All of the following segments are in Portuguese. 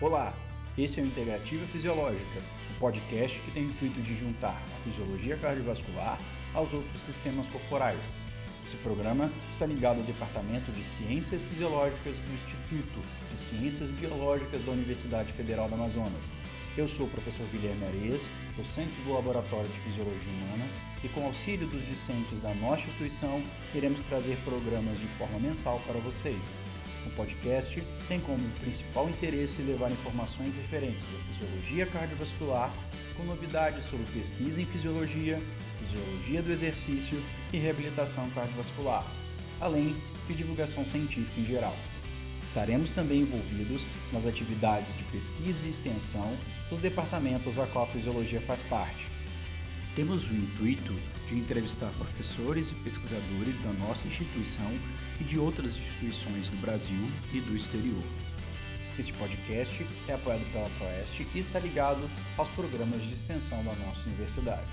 Olá, esse é o Integrativa Fisiológica, o podcast que tem o intuito de juntar a fisiologia cardiovascular aos outros sistemas corporais. Esse programa está ligado ao Departamento de Ciências Fisiológicas do Instituto de Ciências Biológicas da Universidade Federal do Amazonas. Eu sou o professor Guilherme Areias, docente do Laboratório de Fisiologia Humana, e com auxílio dos discentes da nossa instituição, iremos trazer programas de forma mensal para vocês. O podcast tem como principal interesse levar informações referentes à fisiologia cardiovascular, com novidades sobre pesquisa em fisiologia do exercício e reabilitação cardiovascular, além de divulgação científica em geral. Estaremos também envolvidos nas atividades de pesquisa e extensão dos departamentos a qual a fisiologia faz parte. Temos o intuito de entrevistar professores e pesquisadores da nossa instituição e de outras instituições do Brasil e do exterior. Este podcast é apoiado pela Proeste e está ligado aos programas de extensão da nossa universidade.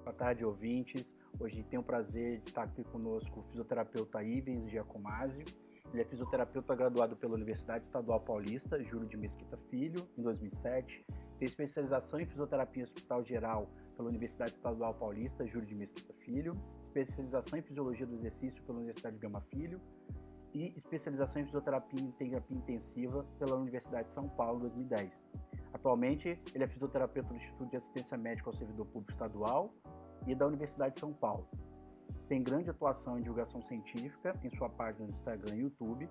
Boa tarde, ouvintes. Hoje tenho o prazer de estar aqui conosco o fisioterapeuta Ivens Giacomazzi. Ele é fisioterapeuta graduado pela Universidade Estadual Paulista, Júlio de Mesquita Filho, em 2007. Fez especialização em fisioterapia hospital geral pela Universidade Estadual Paulista, Júlio de Mesquita Filho. Especialização em fisiologia do exercício pela Universidade Gama Filho. E especialização em fisioterapia e terapia intensiva pela Universidade de São Paulo, em 2010. Atualmente, ele é fisioterapeuta do Instituto de Assistência Médica ao Servidor Público Estadual e da Universidade de São Paulo. Tem grande atuação em divulgação científica em sua página no Instagram e YouTube,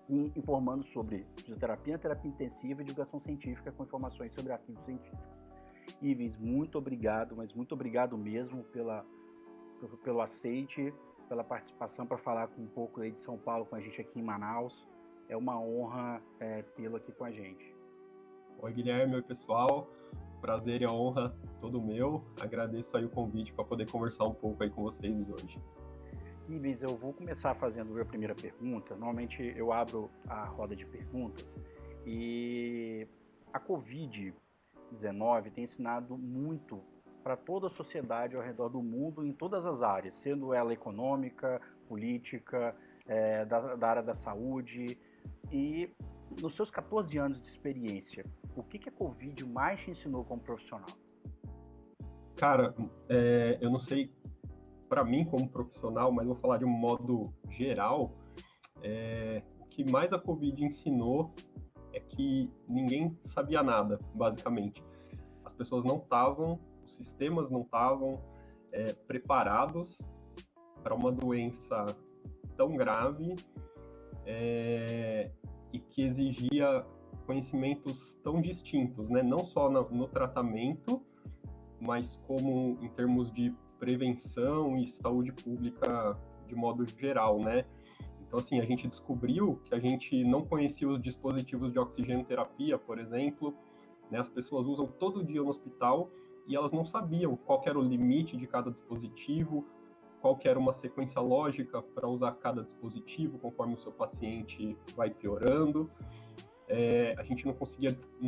e informando sobre fisioterapia, terapia intensiva e divulgação científica com informações sobre artigos científicos. Ivens, muito obrigado, mas muito obrigado mesmo pelo aceite, pela participação para falar um pouco aí de São Paulo com a gente aqui em Manaus. É uma honra tê-lo aqui com a gente. Oi, Guilherme, oi, pessoal. Prazer e a honra todo meu. Agradeço aí o convite para poder conversar um pouco aí com vocês hoje. Ivens, eu vou começar fazendo a minha primeira pergunta. Normalmente eu abro a roda de perguntas e a Covid-19 tem ensinado muito para toda a sociedade ao redor do mundo, em todas as áreas, sendo ela econômica, política, da área da saúde. E nos seus 14 anos de experiência, o que a Covid mais te ensinou como profissional? Cara, eu não sei para mim como profissional, mas vou falar de um modo geral. O que mais a Covid ensinou é que ninguém sabia nada, basicamente. As pessoas não estavam, os sistemas não estavam preparados para uma doença tão grave e que exigia conhecimentos tão distintos, né? Não só no tratamento, mas como em termos de prevenção e saúde pública de modo geral, né? Então, assim, a gente descobriu que a gente não conhecia os dispositivos de oxigenoterapia, por exemplo, né? As pessoas usam todo dia no hospital e elas não sabiam qual era o limite de cada dispositivo, qual que era uma sequência lógica para usar cada dispositivo conforme o seu paciente vai piorando. A gente não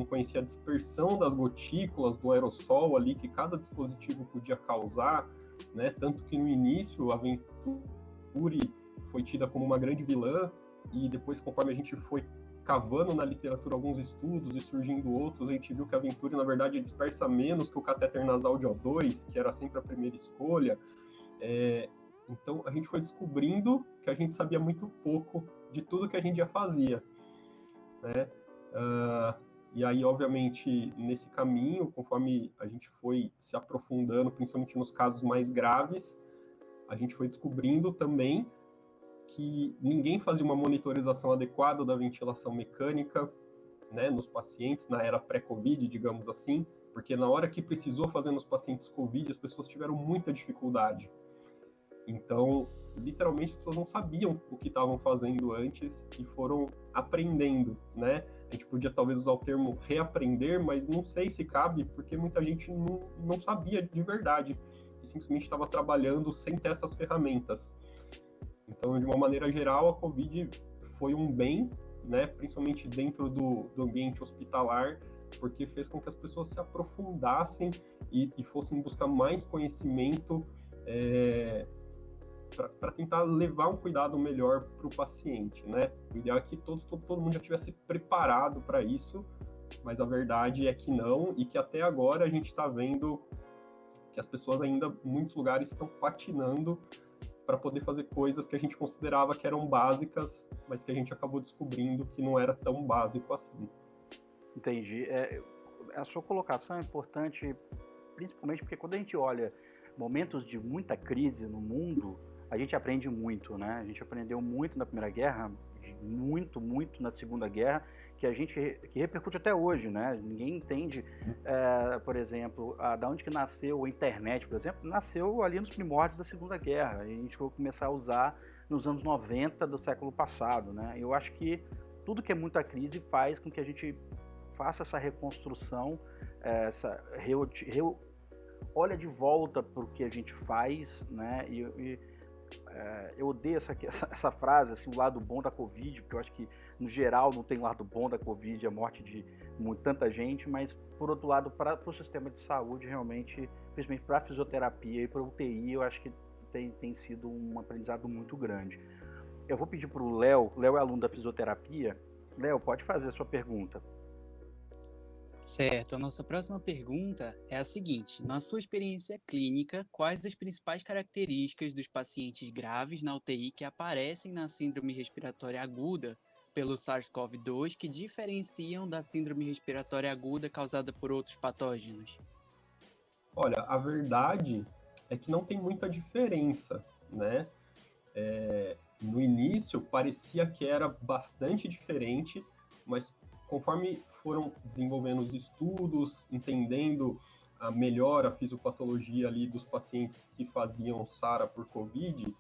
conhecia a dispersão das gotículas do aerossol ali que cada dispositivo podia causar, né? Tanto que no início a Venturi foi tida como uma grande vilã e depois, conforme a gente foi cavando na literatura alguns estudos e surgindo outros, a gente viu que a Venturi, na verdade, dispersa menos que o catéter nasal de O2, que era sempre a primeira escolha. Então, a gente foi descobrindo que a gente sabia muito pouco de tudo que a gente já fazia, né? E aí, obviamente, nesse caminho, conforme a gente foi se aprofundando, principalmente nos casos mais graves, a gente foi descobrindo também que ninguém fazia uma monitorização adequada da ventilação mecânica, né, nos pacientes, na era pré-Covid, digamos assim, porque na hora que precisou fazer nos pacientes Covid, as pessoas tiveram muita dificuldade. Então, literalmente, as pessoas não sabiam o que estavam fazendo antes e foram aprendendo, né? A gente podia talvez usar o termo reaprender, mas não sei se cabe, porque muita gente não sabia de verdade e simplesmente estava trabalhando sem ter essas ferramentas. Então, de uma maneira geral, a Covid foi um bem, né? Principalmente dentro do ambiente hospitalar, porque fez com que as pessoas se aprofundassem e fossem buscar mais conhecimento para tentar levar um cuidado melhor para o paciente, né? O ideal é que todo mundo já tivesse preparado para isso, mas a verdade é que não, e que até agora a gente está vendo que as pessoas ainda, em muitos lugares, estão patinando para poder fazer coisas que a gente considerava que eram básicas, mas que a gente acabou descobrindo que não era tão básico assim. Entendi. A sua colocação é importante, principalmente porque quando a gente olha momentos de muita crise no mundo, a gente aprende muito, né? A gente aprendeu muito na Primeira Guerra, muito na Segunda Guerra, que repercute até hoje, né? Ninguém entende, por exemplo, da onde que nasceu a internet, por exemplo, nasceu ali nos primórdios da Segunda Guerra, e a gente vai começar a usar nos anos 90 do século passado, né? Eu acho que tudo que é muita crise faz com que a gente faça essa reconstrução, olha de volta para o que a gente faz, né? Eu odeio essa frase, assim, o lado bom da Covid, porque eu acho que, no geral, não tem lado bom da Covid, a morte de tanta gente, mas, por outro lado, para o sistema de saúde, realmente, principalmente para a fisioterapia e para a UTI, eu acho que tem sido um aprendizado muito grande. Eu vou pedir para o Léo é aluno da fisioterapia. Léo, pode fazer a sua pergunta. Certo, a nossa próxima pergunta é a seguinte: na sua experiência clínica, quais as principais características dos pacientes graves na UTI que aparecem na síndrome respiratória aguda pelo SARS-CoV-2 que diferenciam da síndrome respiratória aguda causada por outros patógenos? Olha, a verdade é que não tem muita diferença, né? No início parecia que era bastante diferente, mas conforme foram desenvolvendo os estudos, entendendo melhor a fisiopatologia ali dos pacientes que faziam SARA por COVID,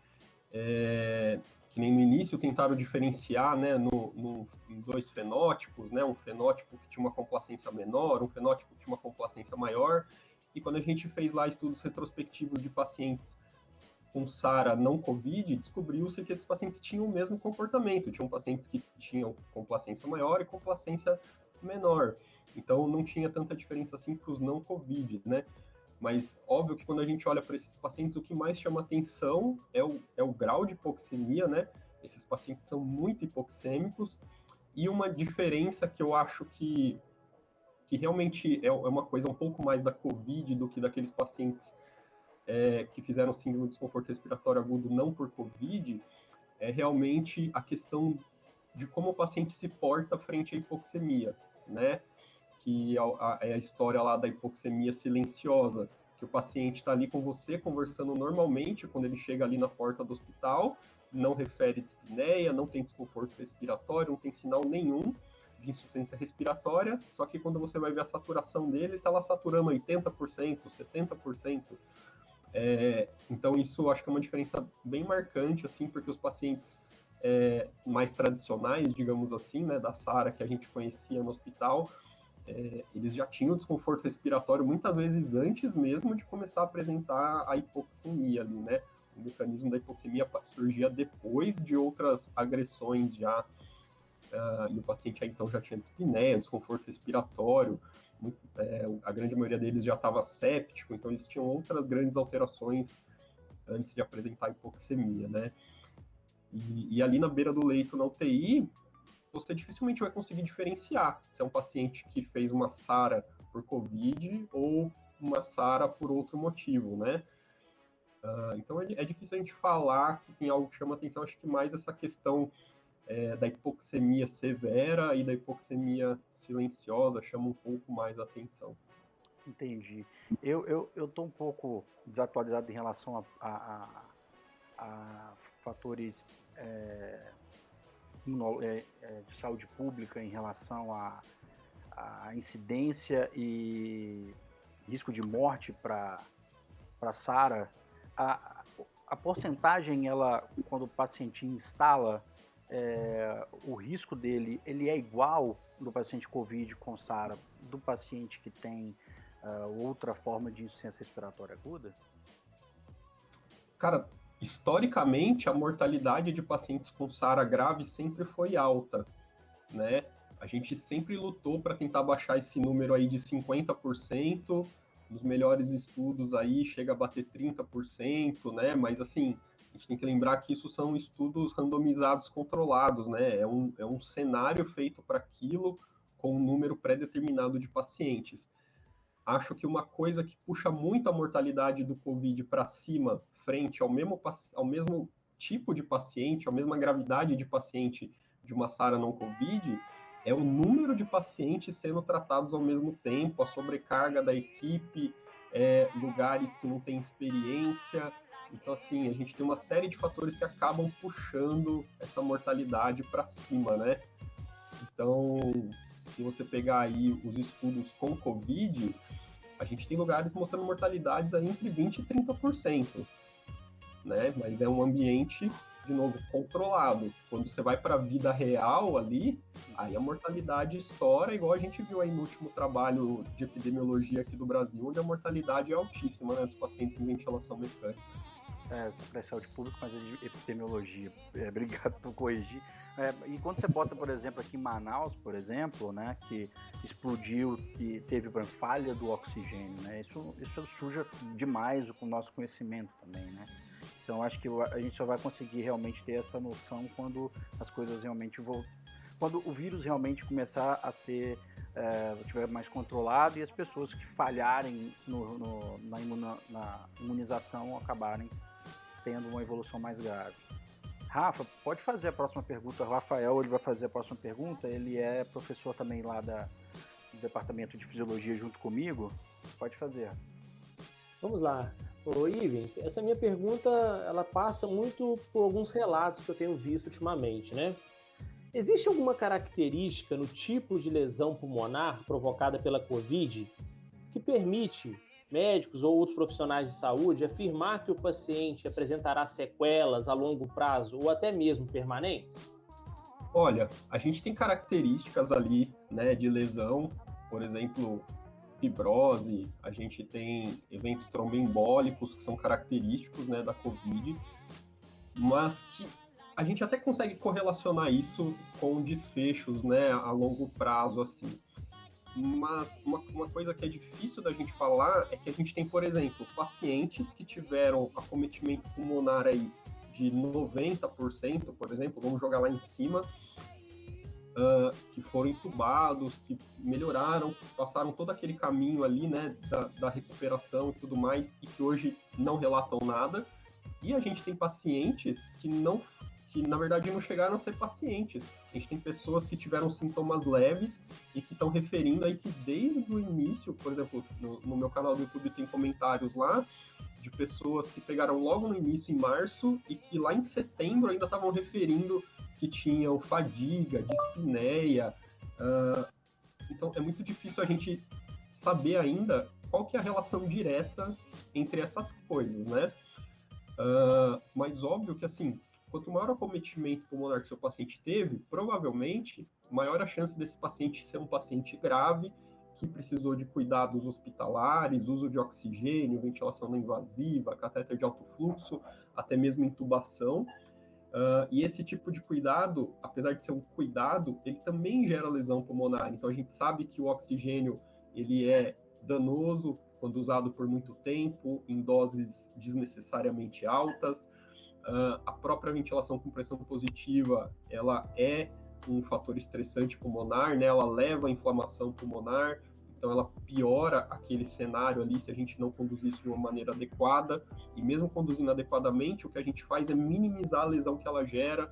que nem no início tentaram diferenciar, né, em dois fenótipos, né, um fenótipo que tinha uma complacência menor, um fenótipo que tinha uma complacência maior, e quando a gente fez lá estudos retrospectivos de pacientes com SARA não COVID, descobriu-se que esses pacientes tinham o mesmo comportamento. Tinham pacientes que tinham complacência maior e complacência menor. Então, não tinha tanta diferença assim para os não COVID, né? Mas, óbvio que quando a gente olha para esses pacientes, o que mais chama atenção é o grau de hipoxemia, né? Esses pacientes são muito hipoxêmicos. E uma diferença que eu acho que realmente é uma coisa um pouco mais da COVID do que daqueles pacientes que fizeram síndrome de desconforto respiratório agudo não por COVID, é realmente a questão de como o paciente se porta frente à hipoxemia, né? Que é a história lá da hipoxemia silenciosa, que o paciente está ali com você, conversando normalmente, quando ele chega ali na porta do hospital, não refere dispneia, não tem desconforto respiratório, não tem sinal nenhum de insuficiência respiratória, só que quando você vai ver a saturação dele, ele está lá saturando 80%, 70%. Então isso acho que é uma diferença bem marcante, assim, porque os pacientes mais tradicionais, digamos assim, né, da SARA que a gente conhecia no hospital, eles já tinham desconforto respiratório muitas vezes antes mesmo de começar a apresentar a hipoxemia ali, né? O mecanismo da hipoxemia surgia depois de outras agressões já, e o paciente aí, então já tinha dispneia, desconforto respiratório, a grande maioria deles já estava séptico, então eles tinham outras grandes alterações antes de apresentar a hipoxemia, né? E ali na beira do leito na UTI, você dificilmente vai conseguir diferenciar se é um paciente que fez uma SARA por COVID ou uma SARA por outro motivo, né? Então é difícil a gente falar que tem algo que chama atenção, acho que mais essa questão da hipoxemia severa e da hipoxemia silenciosa chama um pouco mais a atenção. Entendi. Eu tô um pouco desatualizado em relação a fatores de saúde pública em relação à incidência e risco de morte para SARA. A porcentagem, quando o paciente instala, o risco dele, ele é igual do paciente COVID com SARA do paciente que tem outra forma de insuficiência respiratória aguda? Cara, historicamente, a mortalidade de pacientes com SARA grave sempre foi alta, né? A gente sempre lutou para tentar baixar esse número aí de 50%, nos melhores estudos aí chega a bater 30%, né? Mas assim, a gente tem que lembrar que isso são estudos randomizados controlados, né? É um cenário feito para aquilo com um número pré-determinado de pacientes. Acho que uma coisa que puxa muito a mortalidade do Covid para cima, frente ao mesmo tipo de paciente, à mesma gravidade de paciente de uma SARA não Covid, é o número de pacientes sendo tratados ao mesmo tempo, a sobrecarga da equipe, lugares que não têm experiência. Então, assim, a gente tem uma série de fatores que acabam puxando essa mortalidade para cima, né? Então, se você pegar aí os estudos com Covid, a gente tem lugares mostrando mortalidades aí entre 20% e 30%, né? Mas é um ambiente, de novo, controlado. Quando você vai para a vida real ali, aí a mortalidade estoura, igual a gente viu aí no último trabalho de epidemiologia aqui do Brasil, onde a mortalidade é altíssima, né, dos pacientes em ventilação mecânica. Para saúde pública, mas é de epidemiologia. Obrigado por corrigir. E quando você bota, por exemplo, aqui em Manaus, por exemplo, né, que explodiu e teve falha do oxigênio, né, isso suja demais com o nosso conhecimento também, né? Então, acho que a gente só vai conseguir realmente ter essa noção quando as coisas realmente quando o vírus realmente começar a ser estiver mais controlado e as pessoas que falharem na imunização acabarem tendo uma evolução mais grave. Rafa, pode fazer a próxima pergunta. O Rafael, ele vai fazer a próxima pergunta. Ele é professor também lá do Departamento de Fisiologia junto comigo. Pode fazer. Vamos lá. Ô, Ivens, essa minha pergunta, ela passa muito por alguns relatos que eu tenho visto ultimamente, né? Existe alguma característica no tipo de lesão pulmonar provocada pela Covid que permite médicos ou outros profissionais de saúde afirmar que o paciente apresentará sequelas a longo prazo ou até mesmo permanentes? Olha, a gente tem características ali, né, de lesão, por exemplo, fibrose, a gente tem eventos tromboembólicos que são característicos, né, da Covid, mas que a gente até consegue correlacionar isso com desfechos, né, a longo prazo, assim. Mas uma coisa que é difícil da gente falar é que a gente tem, por exemplo, pacientes que tiveram acometimento pulmonar aí de 90%, por exemplo, vamos jogar lá em cima, que foram entubados, que melhoraram, passaram todo aquele caminho ali, né, da recuperação e tudo mais, e que hoje não relatam nada. E a gente tem pacientes que na verdade não chegaram a ser pacientes. A gente tem pessoas que tiveram sintomas leves e que estão referindo aí que desde o início, por exemplo, no meu canal do YouTube tem comentários lá de pessoas que pegaram logo no início, em março, e que lá em setembro ainda estavam referindo que tinham fadiga, dispneia. Então é muito difícil a gente saber ainda qual que é a relação direta entre essas coisas, né? Mas óbvio que, assim, quanto maior o acometimento pulmonar que seu paciente teve, provavelmente maior a chance desse paciente ser um paciente grave, que precisou de cuidados hospitalares, uso de oxigênio, ventilação não invasiva, catéter de alto fluxo, até mesmo intubação. E esse tipo de cuidado, apesar de ser um cuidado, ele também gera lesão pulmonar. Então a gente sabe que o oxigênio ele é danoso quando usado por muito tempo, em doses desnecessariamente altas. A própria ventilação com pressão positiva, ela é um fator estressante pulmonar, né? Ela leva à inflamação pulmonar, então ela piora aquele cenário ali se a gente não conduzir isso de uma maneira adequada, e mesmo conduzindo adequadamente, o que a gente faz é minimizar a lesão que ela gera.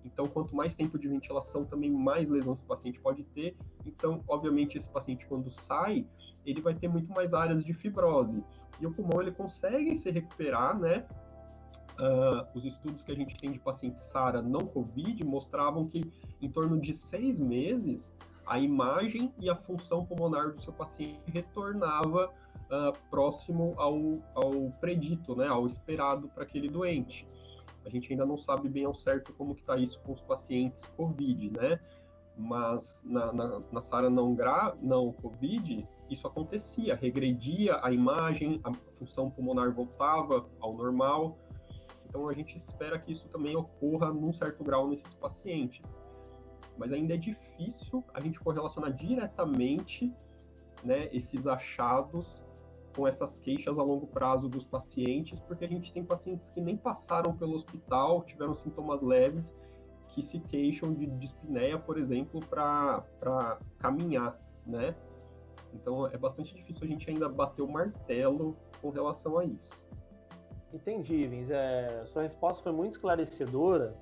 Então, quanto mais tempo de ventilação, também mais lesão esse paciente pode ter. Então, obviamente, esse paciente, quando sai, ele vai ter muito mais áreas de fibrose. E o pulmão, ele consegue se recuperar, né? Os estudos que a gente tem de pacientes SARA não COVID mostravam que em torno de 6 meses a imagem e a função pulmonar do seu paciente retornava próximo ao predito, né, ao esperado para aquele doente. A gente ainda não sabe bem ao certo como que está isso com os pacientes COVID, né? Mas na SARA não COVID, isso acontecia, regredia a imagem, a função pulmonar voltava ao normal. Então, a gente espera que isso também ocorra num certo grau nesses pacientes. mas ainda é difícil a gente correlacionar diretamente, né, esses achados com essas queixas a longo prazo dos pacientes, porque a gente tem pacientes que nem passaram pelo hospital, tiveram sintomas leves, que se queixam de dispneia, por exemplo, para caminhar, né? Então é bastante difícil a gente ainda bater o martelo com relação a isso. Entendi, Vins. Sua resposta foi muito esclarecedora,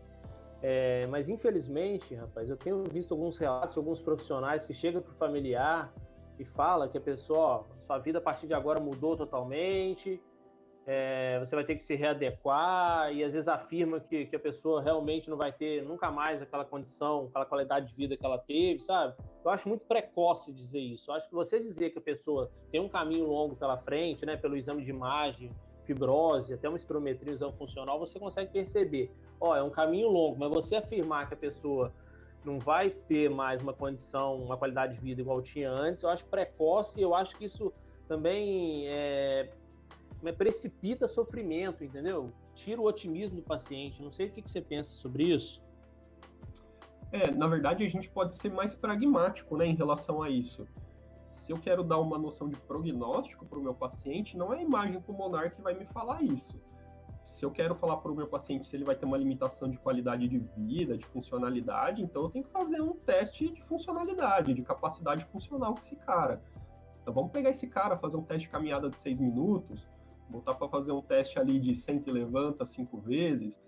mas infelizmente, rapaz, eu tenho visto alguns relatos, alguns profissionais que chegam para o familiar e fala que a pessoa, ó, sua vida a partir de agora mudou totalmente, você vai ter que se readequar, e às vezes afirma que a pessoa realmente não vai ter nunca mais aquela condição, aquela qualidade de vida que ela teve, sabe? Eu acho muito precoce dizer isso. Eu acho que você dizer que a pessoa tem um caminho longo pela frente, né, pelo exame de imagem, fibrose, até uma espirometria, exame funcional, você consegue perceber, ó, é um caminho longo, mas você afirmar que a pessoa não vai ter mais uma condição, uma qualidade de vida igual tinha antes, eu acho precoce, e eu acho que isso também precipita sofrimento, entendeu? Tira o otimismo do paciente. Não sei o que você pensa sobre isso. Na verdade, a gente pode ser mais pragmático, né, em relação a isso. Se eu quero dar uma noção de prognóstico para o meu paciente, não é a imagem pulmonar que vai me falar isso. Se eu quero falar para o meu paciente se ele vai ter uma limitação de qualidade de vida, de funcionalidade, então eu tenho que fazer um teste de funcionalidade, de capacidade funcional com esse cara. Então vamos pegar esse cara, fazer um teste de caminhada de 6 minutos, botar para fazer um teste ali de senta e levanta 5 vezes,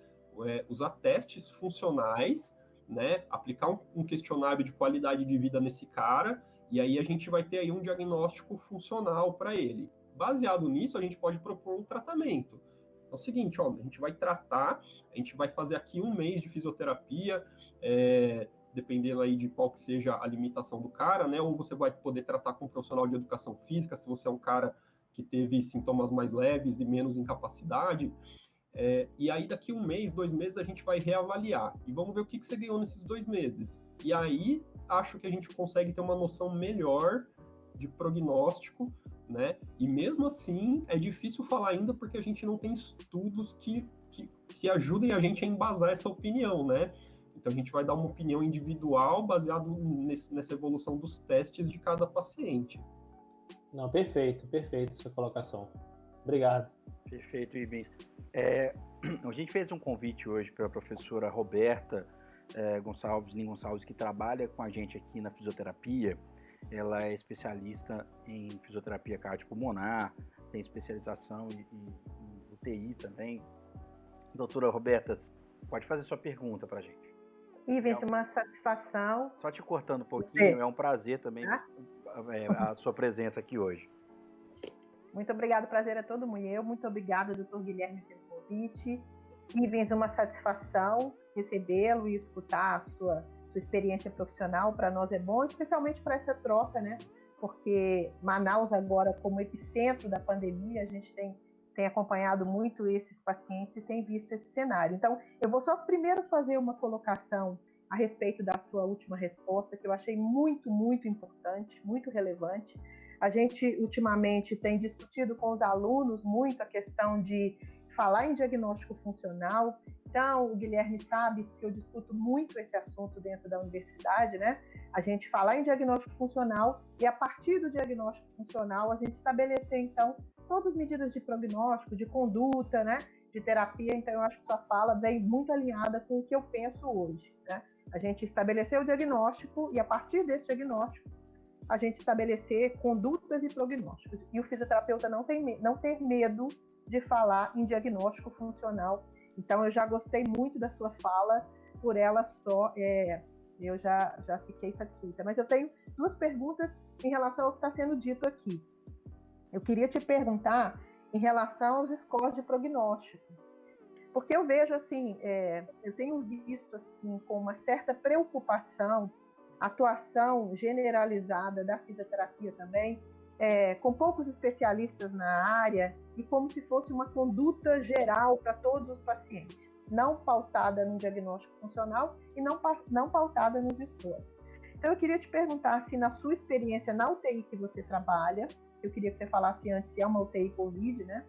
usar testes funcionais, né, aplicar um questionário de qualidade de vida nesse cara, e aí a gente vai ter aí um diagnóstico funcional para ele. Baseado nisso, a gente pode propor um tratamento. É o seguinte, ó, a gente vai tratar, a gente vai fazer aqui 1 mês de fisioterapia, dependendo aí de qual que seja a limitação do cara, né, ou você vai poder tratar com um profissional de educação física, se você é um cara que teve sintomas mais leves e menos incapacidade, e aí daqui 1 mês, 2 meses, a gente vai reavaliar, e vamos ver o que você ganhou nesses 2 meses. E aí, acho que a gente consegue ter uma noção melhor de prognóstico, né? E mesmo assim, é difícil falar ainda porque a gente não tem estudos que ajudem a gente a embasar essa opinião, né? Então a gente vai dar uma opinião individual baseado nessa evolução dos testes de cada paciente. Não, perfeito essa colocação. Obrigado. Perfeito, Ivens. A gente fez um convite hoje para a professora Roberta Gonçalves, que trabalha com a gente aqui na fisioterapia. Ela é especialista em fisioterapia cardiopulmonar, tem especialização em UTI também. Doutora Roberta, pode fazer sua pergunta para a gente. Ivens, uma satisfação. Só te cortando um pouquinho, é um prazer também a sua presença aqui hoje. Muito obrigada, prazer é todo meu. Muito obrigada, doutor Guilherme, pelo convite. Ivens, uma satisfação recebê-lo e escutar a sua experiência profissional. Para nós é bom, especialmente para essa troca, né? Porque Manaus agora, como epicentro da pandemia, a gente tem acompanhado muito esses pacientes e tem visto esse cenário. Então, eu vou só primeiro fazer uma colocação a respeito da sua última resposta, que eu achei muito, muito importante, muito relevante. A gente, ultimamente, tem discutido com os alunos muito a questão de falar em diagnóstico funcional. Então, o Guilherme sabe que eu discuto muito esse assunto dentro da universidade, né? A gente falar em diagnóstico funcional e, a partir do diagnóstico funcional, a gente estabelecer, então, todas as medidas de prognóstico, de conduta, né? De terapia. Então, eu acho que sua fala vem muito alinhada com o que eu penso hoje, né? A gente estabelecer o diagnóstico e, a partir desse diagnóstico, a gente estabelecer condutas e prognósticos. E o fisioterapeuta não ter medo de falar em diagnóstico funcional. Então, eu já gostei muito da sua fala, por ela só, eu já fiquei satisfeita. Mas eu tenho 2 perguntas em relação ao que está sendo dito aqui. Eu queria te perguntar em relação aos scores de prognóstico. Porque eu vejo, assim, eu tenho visto, assim, com uma certa preocupação, a atuação generalizada da fisioterapia também, com poucos especialistas na área e como se fosse uma conduta geral para todos os pacientes, não pautada no diagnóstico funcional e não pautada nos scores. Então, eu queria te perguntar se, na sua experiência na UTI que você trabalha, eu queria que você falasse antes se é uma UTI COVID, né?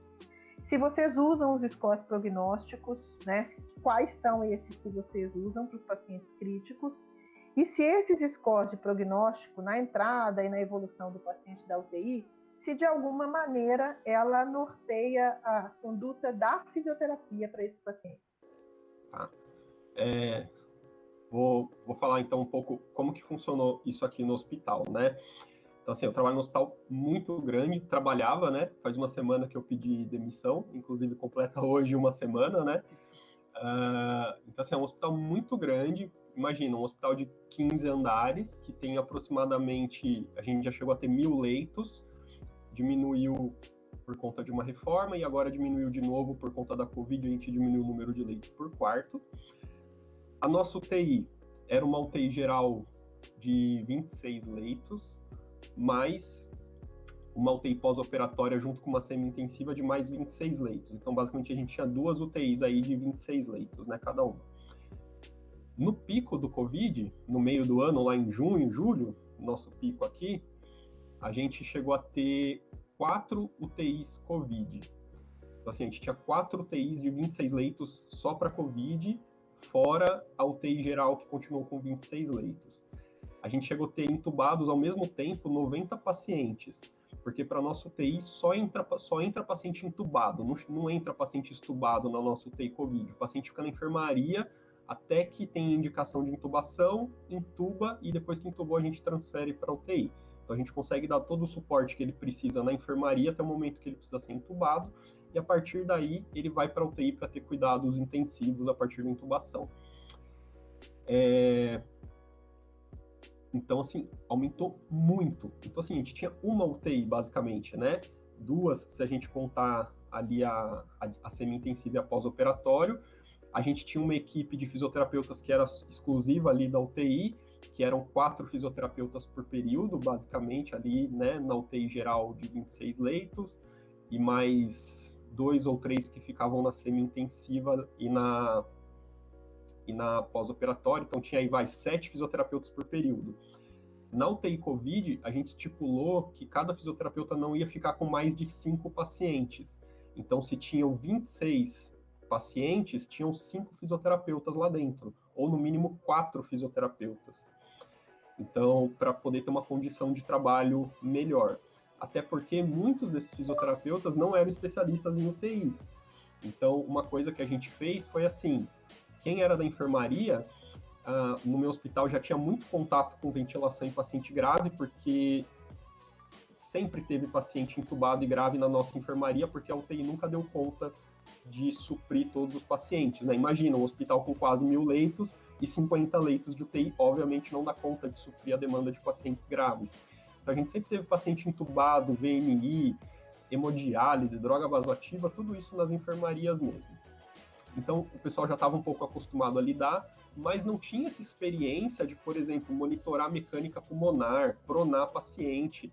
Se vocês usam os scores prognósticos, né? Quais são esses que vocês usam para os pacientes críticos? e se esses scores de prognóstico na entrada e na evolução do paciente da UTI, se de alguma maneira ela norteia a conduta da fisioterapia para esses pacientes. Tá. Vou falar então um pouco como que funcionou isso aqui no hospital, né? Então, assim, eu trabalho num hospital muito grande, trabalhava, né? Faz uma semana que eu pedi demissão, inclusive completa hoje uma semana, né? Então, assim, é um hospital muito grande. Imagina, um hospital de 15 andares, que tem aproximadamente, a gente já chegou a ter 1.000 leitos, diminuiu por conta de uma reforma e agora diminuiu de novo por conta da Covid, a gente diminuiu o número de leitos por quarto. A nossa UTI era uma UTI geral de 26 leitos, mais uma UTI pós-operatória junto com uma semi-intensiva de mais 26 leitos. Então, basicamente, a gente tinha 2 UTIs aí de 26 leitos, né, cada uma. No pico do Covid, no meio do ano, lá em junho, julho, nosso pico aqui, a gente chegou a ter 4 UTIs Covid. Então, assim, a gente tinha 4 UTIs de 26 leitos só para Covid, fora a UTI geral, que continuou com 26 leitos. A gente chegou a ter entubados ao mesmo tempo 90 pacientes, porque para a nossa UTI só entra paciente entubado, não entra paciente extubado na nossa UTI Covid. O paciente fica na enfermaria até que tem indicação de intubação, intuba e depois que intubou a gente transfere para a UTI. Então a gente consegue dar todo o suporte que ele precisa na enfermaria até o momento que ele precisa ser intubado e a partir daí ele vai para a UTI para ter cuidados intensivos a partir da intubação. Então, assim, aumentou muito. Então, assim, a gente tinha uma UTI, basicamente, né? 2, se a gente contar ali a semi-intensiva e a pós-operatório. A gente tinha uma equipe de fisioterapeutas que era exclusiva ali da UTI, que eram 4 fisioterapeutas por período, basicamente, ali, né, na UTI geral de 26 leitos, e mais 2 ou 3 que ficavam na semi-intensiva e na pós-operatória, então tinha aí 7 fisioterapeutas por período. Na UTI Covid, a gente estipulou que cada fisioterapeuta não ia ficar com mais de 5 pacientes. Então, se tinham 26 pacientes, tinham 5 fisioterapeutas lá dentro, ou no mínimo 4 fisioterapeutas. Então, para poder ter uma condição de trabalho melhor. Até porque muitos desses fisioterapeutas não eram especialistas em UTIs. Então, uma coisa que a gente fez foi assim, quem era da enfermaria, no meu hospital já tinha muito contato com ventilação em paciente grave, porque sempre teve paciente entubado e grave na nossa enfermaria, porque a UTI nunca deu conta de suprir todos os pacientes, né? Imagina, um hospital com quase 1.000 leitos e 50 leitos de UTI, obviamente não dá conta de suprir a demanda de pacientes graves. Então a gente sempre teve paciente entubado, VMI, hemodiálise, droga vasoativa, tudo isso nas enfermarias mesmo. Então o pessoal já estava um pouco acostumado a lidar, mas não tinha essa experiência de, por exemplo, monitorar mecânica pulmonar, pronar paciente.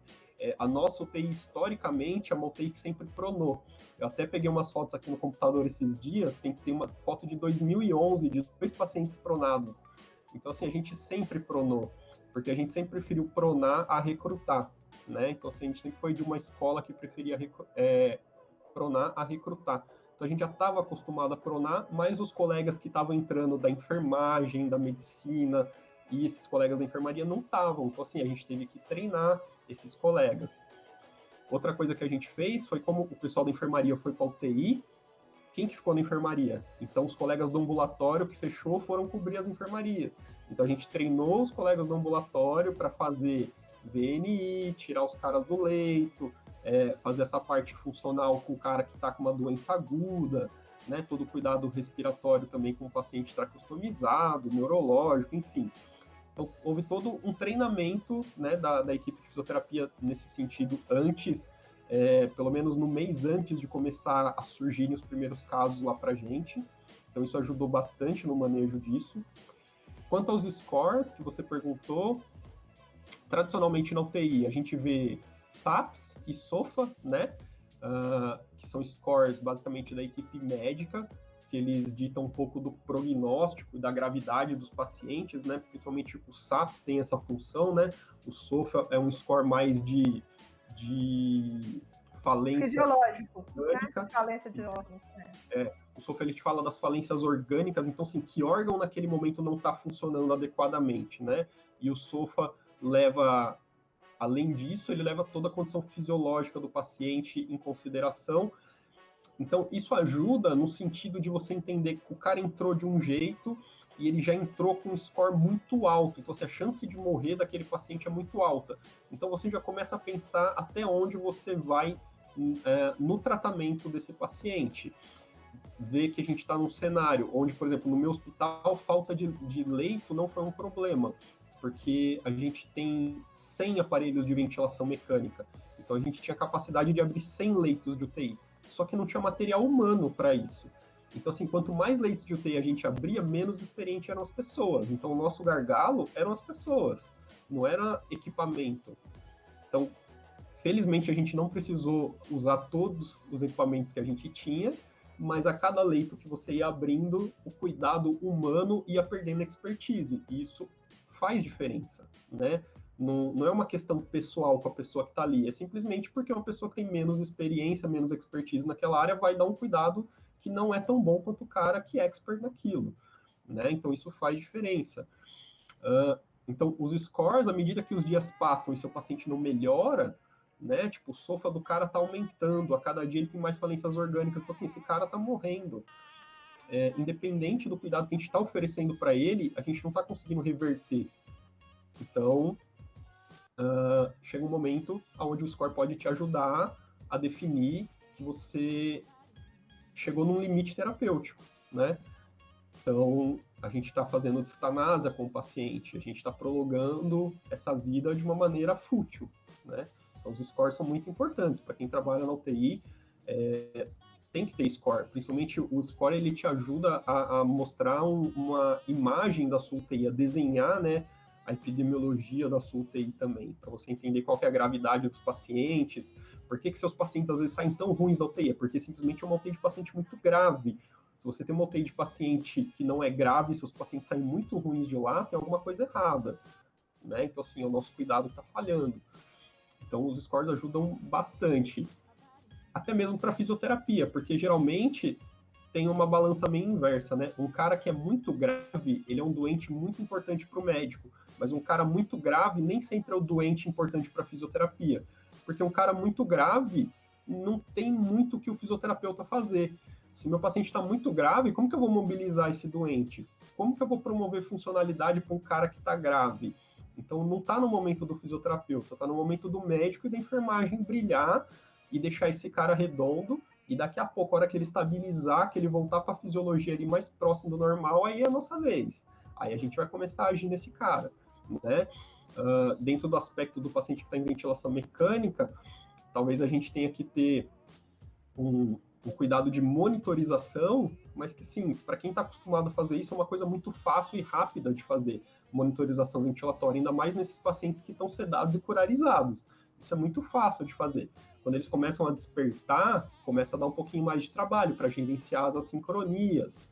A nossa UTI, historicamente, é uma UTI que sempre pronou. Eu até peguei umas fotos aqui no computador esses dias, tem que ter uma foto de 2011, de 2 pacientes pronados. Então, assim, a gente sempre pronou, porque a gente sempre preferiu pronar a recrutar, né? Então, assim, a gente sempre foi de uma escola que preferia pronar a recrutar. Então, a gente já estava acostumado a pronar, mas os colegas que estavam entrando da enfermagem, da medicina, e esses colegas da enfermaria não estavam. Então, assim, a gente teve que treinar esses colegas. Outra coisa que a gente fez foi, como o pessoal da enfermaria foi para a UTI, quem que ficou na enfermaria? Então, os colegas do ambulatório que fechou foram cobrir as enfermarias. Então, a gente treinou os colegas do ambulatório para fazer VNI, tirar os caras do leito, fazer essa parte funcional com o cara que está com uma doença aguda, né? Todo o cuidado respiratório também com o paciente tracostomizado, neurológico, enfim. Então, houve todo um treinamento, né, da equipe de fisioterapia nesse sentido antes, pelo menos no mês antes de começar a surgirem os primeiros casos lá para a gente. Então, isso ajudou bastante no manejo disso. Quanto aos scores que você perguntou, tradicionalmente na UTI a gente vê SAPS e SOFA, né, que são scores basicamente da equipe médica, que eles ditam um pouco do prognóstico, da gravidade dos pacientes, né? Principalmente o SAPS tem essa função, né? O SOFA é um score mais de falência fisiológico, né? Falência de órgãos. o SOFA ele te fala das falências orgânicas, então, assim, que órgão naquele momento não está funcionando adequadamente, né? E o SOFA leva, além disso, ele leva toda a condição fisiológica do paciente em consideração. Então, isso ajuda no sentido de você entender que o cara entrou de um jeito e ele já entrou com um score muito alto. Então, assim, a chance de morrer daquele paciente é muito alta. Então, você já começa a pensar até onde você vai no tratamento desse paciente. Ver que a gente está num cenário onde, por exemplo, no meu hospital, falta de leito não foi um problema, porque a gente tem 100 aparelhos de ventilação mecânica. Então, a gente tinha capacidade de abrir 100 leitos de UTI. Só que não tinha material humano para isso. Então, assim, quanto mais leitos de UTI a gente abria, menos experiente eram as pessoas. Então, o nosso gargalo eram as pessoas, não era equipamento. Então, felizmente, a gente não precisou usar todos os equipamentos que a gente tinha, mas a cada leito que você ia abrindo, o cuidado humano ia perdendo expertise. E isso faz diferença, né? Não é uma questão pessoal com a pessoa que está ali, é simplesmente porque uma pessoa que tem menos experiência, menos expertise naquela área vai dar um cuidado que não é tão bom quanto o cara que é expert naquilo, né? Então isso faz diferença. Então os scores, à medida que os dias passam e seu paciente não melhora, né? Tipo, o SOFA do cara tá aumentando, a cada dia ele tem mais falências orgânicas, então assim, esse cara tá morrendo. Independente do cuidado que a gente está oferecendo para ele, a gente não está conseguindo reverter. Então, chega um momento onde o score pode te ajudar a definir que você chegou num limite terapêutico, né? Então, a gente está fazendo distanásia com o paciente, a gente está prolongando essa vida de uma maneira fútil, né? Então, os scores são muito importantes. Para quem trabalha na UTI, tem que ter score. Principalmente o score, ele te ajuda a mostrar uma imagem da sua UTI, a desenhar, né, a epidemiologia da sua UTI também, para você entender qual que é a gravidade dos pacientes, por que seus pacientes às vezes saem tão ruins da UTI, porque simplesmente é uma UTI de paciente muito grave. Se você tem uma UTI de paciente que não é grave, seus pacientes saem muito ruins de lá, tem alguma coisa errada, né? Então, assim, o nosso cuidado está falhando. Então, os scores ajudam bastante, até mesmo para fisioterapia, porque geralmente tem uma balança meio inversa, né? Um cara que é muito grave, ele é um doente muito importante para o médico, mas um cara muito grave nem sempre é o doente importante para a fisioterapia, porque um cara muito grave não tem muito o que o fisioterapeuta fazer. Se meu paciente está muito grave, como que eu vou mobilizar esse doente? Como que eu vou promover funcionalidade para um cara que está grave? Então, não está no momento do fisioterapeuta, está no momento do médico e da enfermagem brilhar e deixar esse cara redondo, e daqui a pouco, a hora que ele estabilizar, que ele voltar para a fisiologia ali mais próximo do normal, aí é a nossa vez. Aí a gente vai começar a agir nesse cara, né? Dentro do aspecto do paciente que está em ventilação mecânica, talvez a gente tenha que ter um cuidado de monitorização, mas que, sim, para quem está acostumado a fazer isso, é uma coisa muito fácil e rápida de fazer, monitorização ventilatória, ainda mais nesses pacientes que estão sedados e curarizados. Isso é muito fácil de fazer. Quando eles começam a despertar, começa a dar um pouquinho mais de trabalho para gerenciar as assincronias,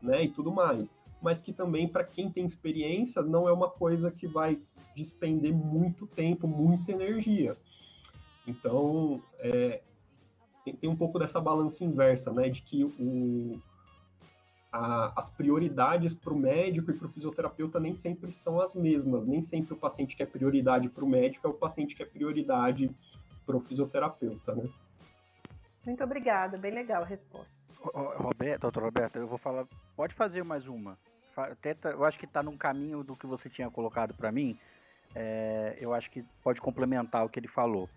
né, e tudo mais. Mas que também, para quem tem experiência, não é uma coisa que vai despender muito tempo, muita energia. Então, tem um pouco dessa balança inversa, né, de que as prioridades para o médico e para o fisioterapeuta nem sempre são as mesmas, nem sempre o paciente que é prioridade para o médico é o paciente que é prioridade para o fisioterapeuta, né? Muito obrigada, bem legal a resposta. Doutor Roberto, eu vou falar, pode fazer mais uma. Tenta, eu acho que está num caminho do que você tinha colocado para mim, eu acho que pode complementar o que ele falou.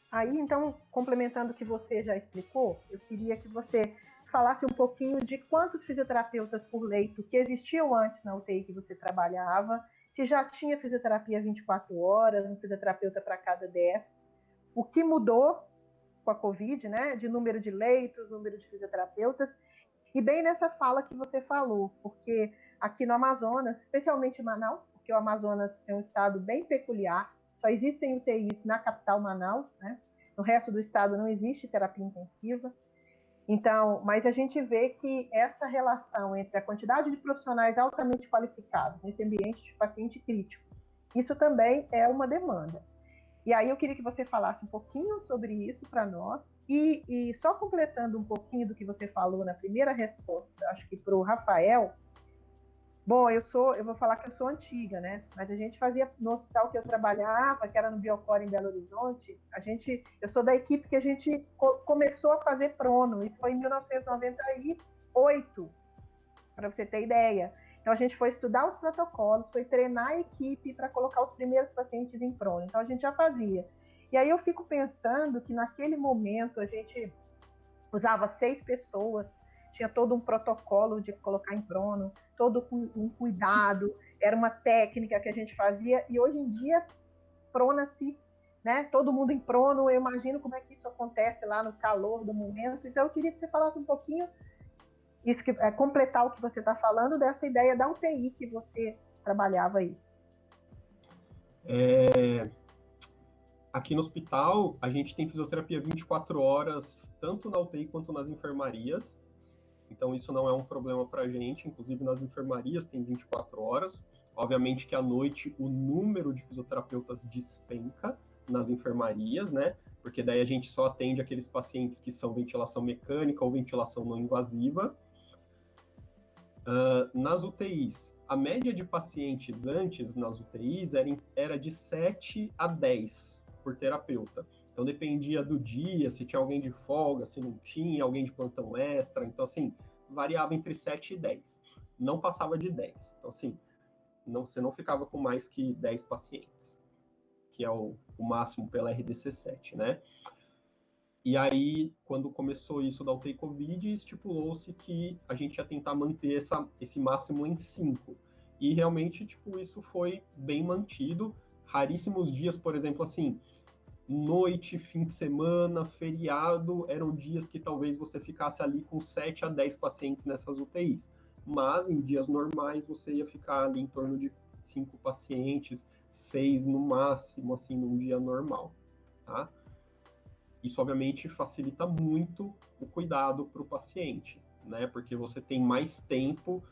Aí, então, complementando o que você já explicou, eu queria que você falasse um pouquinho de quantos fisioterapeutas por leito que existiam antes na UTI que você trabalhava, se já tinha fisioterapia 24 horas, um fisioterapeuta para cada 10, o que mudou com a Covid, né, de número de leitos, número de fisioterapeutas, e bem nessa fala que você falou, porque aqui no Amazonas, especialmente em Manaus, porque o Amazonas é um estado bem peculiar, só existem UTIs na capital Manaus, né? No resto do estado não existe terapia intensiva. Então, mas a gente vê que essa relação entre a quantidade de profissionais altamente qualificados nesse ambiente de paciente crítico, isso também é uma demanda. E aí eu queria que você falasse um pouquinho sobre isso para nós, e só completando um pouquinho do que você falou na primeira resposta, acho que para o Rafael. Bom, eu vou falar que eu sou antiga, né? Mas a gente fazia no hospital que eu trabalhava, que era no Biocor em Belo Horizonte, eu sou da equipe que a gente começou a fazer prono. Isso foi em 1998, para você ter ideia. Então a gente foi estudar os protocolos, foi treinar a equipe para colocar os primeiros pacientes em prono. Então a gente já fazia. E aí eu fico pensando que naquele momento a gente usava 6 pessoas, tinha todo um protocolo de colocar em prono, todo um cuidado, era uma técnica que a gente fazia, e hoje em dia, prona-se, né? Todo mundo em prono, eu imagino como é que isso acontece lá no calor do momento. Então eu queria que você falasse um pouquinho, isso que completar o que você está falando, dessa ideia da UTI que você trabalhava aí. Aqui no hospital, a gente tem fisioterapia 24 horas, tanto na UTI quanto nas enfermarias. Então, isso não é um problema para a gente. Inclusive, nas enfermarias tem 24 horas. Obviamente que à noite o número de fisioterapeutas despenca nas enfermarias, né? Porque daí a gente só atende aqueles pacientes que são ventilação mecânica ou ventilação não invasiva. Nas UTIs, a média de pacientes antes nas UTIs era de 7 a 10 por terapeuta. Então dependia do dia, se tinha alguém de folga, se não tinha, alguém de plantão extra. Então, assim, variava entre 7 e 10. Não passava de 10. Então, assim, você não ficava com mais que 10 pacientes, que é o máximo pela RDC7, né? E aí, quando começou isso da UTI Covid, estipulou-se que a gente ia tentar manter esse máximo em 5. E realmente, tipo, isso foi bem mantido. Raríssimos dias, por exemplo, assim, noite, fim de semana, feriado, eram dias que talvez você ficasse ali com 7 a 10 pacientes nessas UTIs. Mas em dias normais você ia ficar ali em torno de 5 pacientes, 6 no máximo, assim, num dia normal, tá? Isso, obviamente, facilita muito o cuidado para o paciente, né? Porque você tem mais tempo,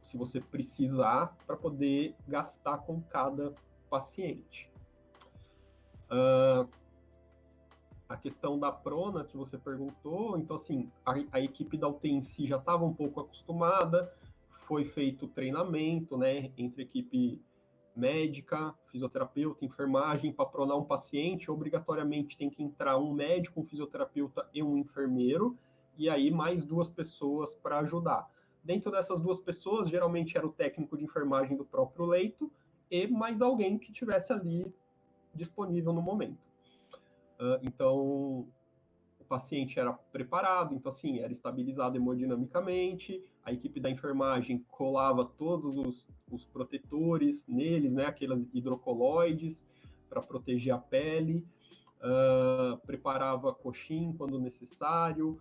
se você precisar, para poder gastar com cada paciente. A questão da prona que você perguntou, então, assim, a equipe da UTI em si já estava um pouco acostumada, foi feito treinamento, né, entre equipe médica, fisioterapeuta, enfermagem. Para pronar um paciente, obrigatoriamente tem que entrar um médico, um fisioterapeuta e um enfermeiro, e aí mais 2 pessoas para ajudar. Dentro dessas 2 pessoas, geralmente era o técnico de enfermagem do próprio leito e mais alguém que tivesse ali disponível no momento. Então, o paciente era preparado, então, assim, era estabilizado hemodinamicamente, a equipe da enfermagem colava todos os protetores neles, né, aqueles hidrocoloides para proteger a pele, preparava coxim quando necessário.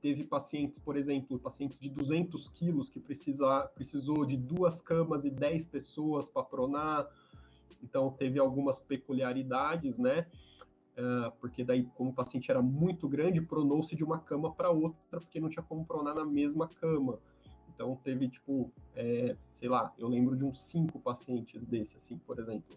Teve pacientes, por exemplo, pacientes de 200 quilos que precisou de 2 camas e 10 pessoas para pronar. Então, teve algumas peculiaridades, né? Porque daí, como o paciente era muito grande, pronou-se de uma cama para outra, porque não tinha como pronar na mesma cama. Então, teve, tipo, sei lá, eu lembro de uns 5 pacientes desse, assim, por exemplo.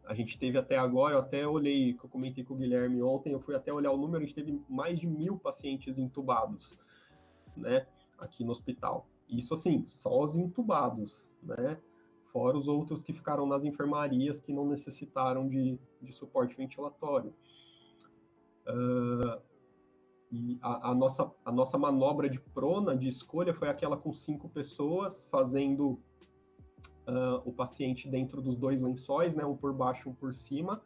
A gente teve até agora, eu até olhei, que eu comentei com o Guilherme ontem, eu fui até olhar o número, a gente teve mais de 1.000 pacientes entubados, né, aqui no hospital. Isso, assim, só os entubados, né? Fora os outros que ficaram nas enfermarias que não necessitaram de suporte ventilatório. E a nossa manobra de prona, de escolha, foi aquela com 5 pessoas, fazendo o paciente dentro dos 2 lençóis, né, um por baixo e um por cima.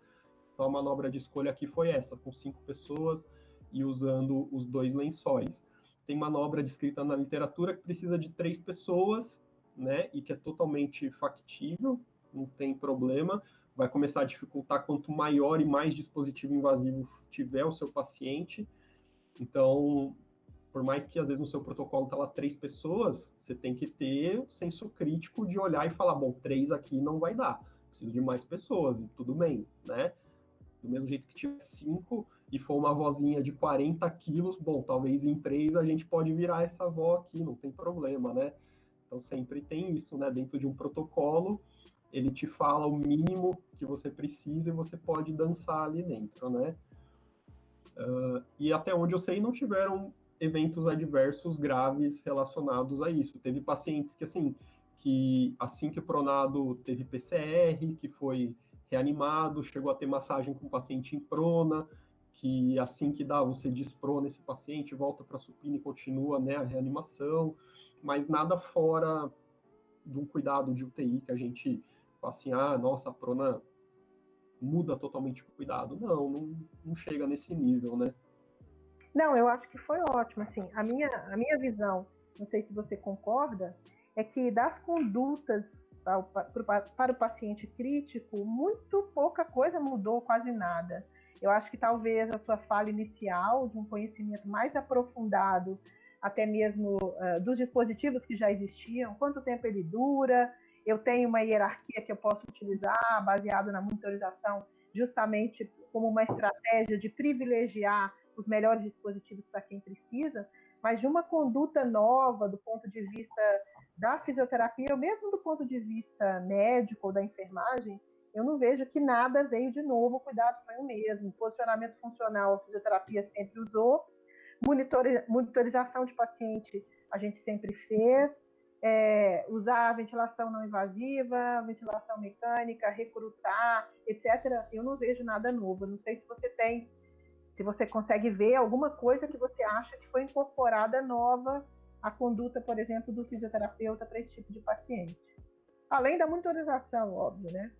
Então, a manobra de escolha aqui foi essa, com 5 pessoas e usando os 2 lençóis. Tem manobra descrita na literatura que precisa de 3 pessoas, né, e que é totalmente factível, não tem problema. Vai começar a dificultar quanto maior e mais dispositivo invasivo tiver o seu paciente. Então, por mais que às vezes no seu protocolo tá lá 3 pessoas, você tem que ter o senso crítico de olhar e falar, bom, 3 aqui não vai dar, preciso de mais pessoas, e tudo bem, né? Do mesmo jeito que tiver 5 e for uma vozinha de 40 quilos, bom, talvez em 3 a gente pode virar essa avó aqui, não tem problema, né? Então sempre tem isso, né? Dentro de um protocolo, ele te fala o mínimo que você precisa e você pode dançar ali dentro, né? E até onde eu sei, não tiveram eventos adversos graves relacionados a isso. Teve pacientes que assim que o pronado teve PCR, que foi reanimado, chegou a ter massagem com o paciente em prona, que assim que dá, você desprona esse paciente, volta para supina e continua, né, a reanimação, mas nada fora do cuidado de UTI, que a gente fala assim, nossa, a prona muda totalmente o cuidado. Não chega nesse nível, né? Não, eu acho que foi ótimo. Assim, a minha visão, não sei se você concorda, é que das condutas para o paciente crítico, muito pouca coisa mudou, quase nada. Eu acho que talvez a sua fala inicial, de um conhecimento mais aprofundado, até mesmo dos dispositivos que já existiam, quanto tempo ele dura, eu tenho uma hierarquia que eu posso utilizar, baseado na monitorização, justamente como uma estratégia de privilegiar os melhores dispositivos para quem precisa, mas de uma conduta nova do ponto de vista da fisioterapia, ou mesmo do ponto de vista médico ou da enfermagem, eu não vejo que nada veio de novo, o cuidado foi o mesmo. Posicionamento funcional, a fisioterapia sempre usou, monitorização de paciente a gente sempre fez, usar a ventilação não invasiva, ventilação mecânica, recrutar, etc. Eu não vejo nada novo. Eu não sei se você consegue ver alguma coisa que você acha que foi incorporada nova à conduta, por exemplo, do fisioterapeuta para esse tipo de paciente. Além da monitorização, óbvio, né?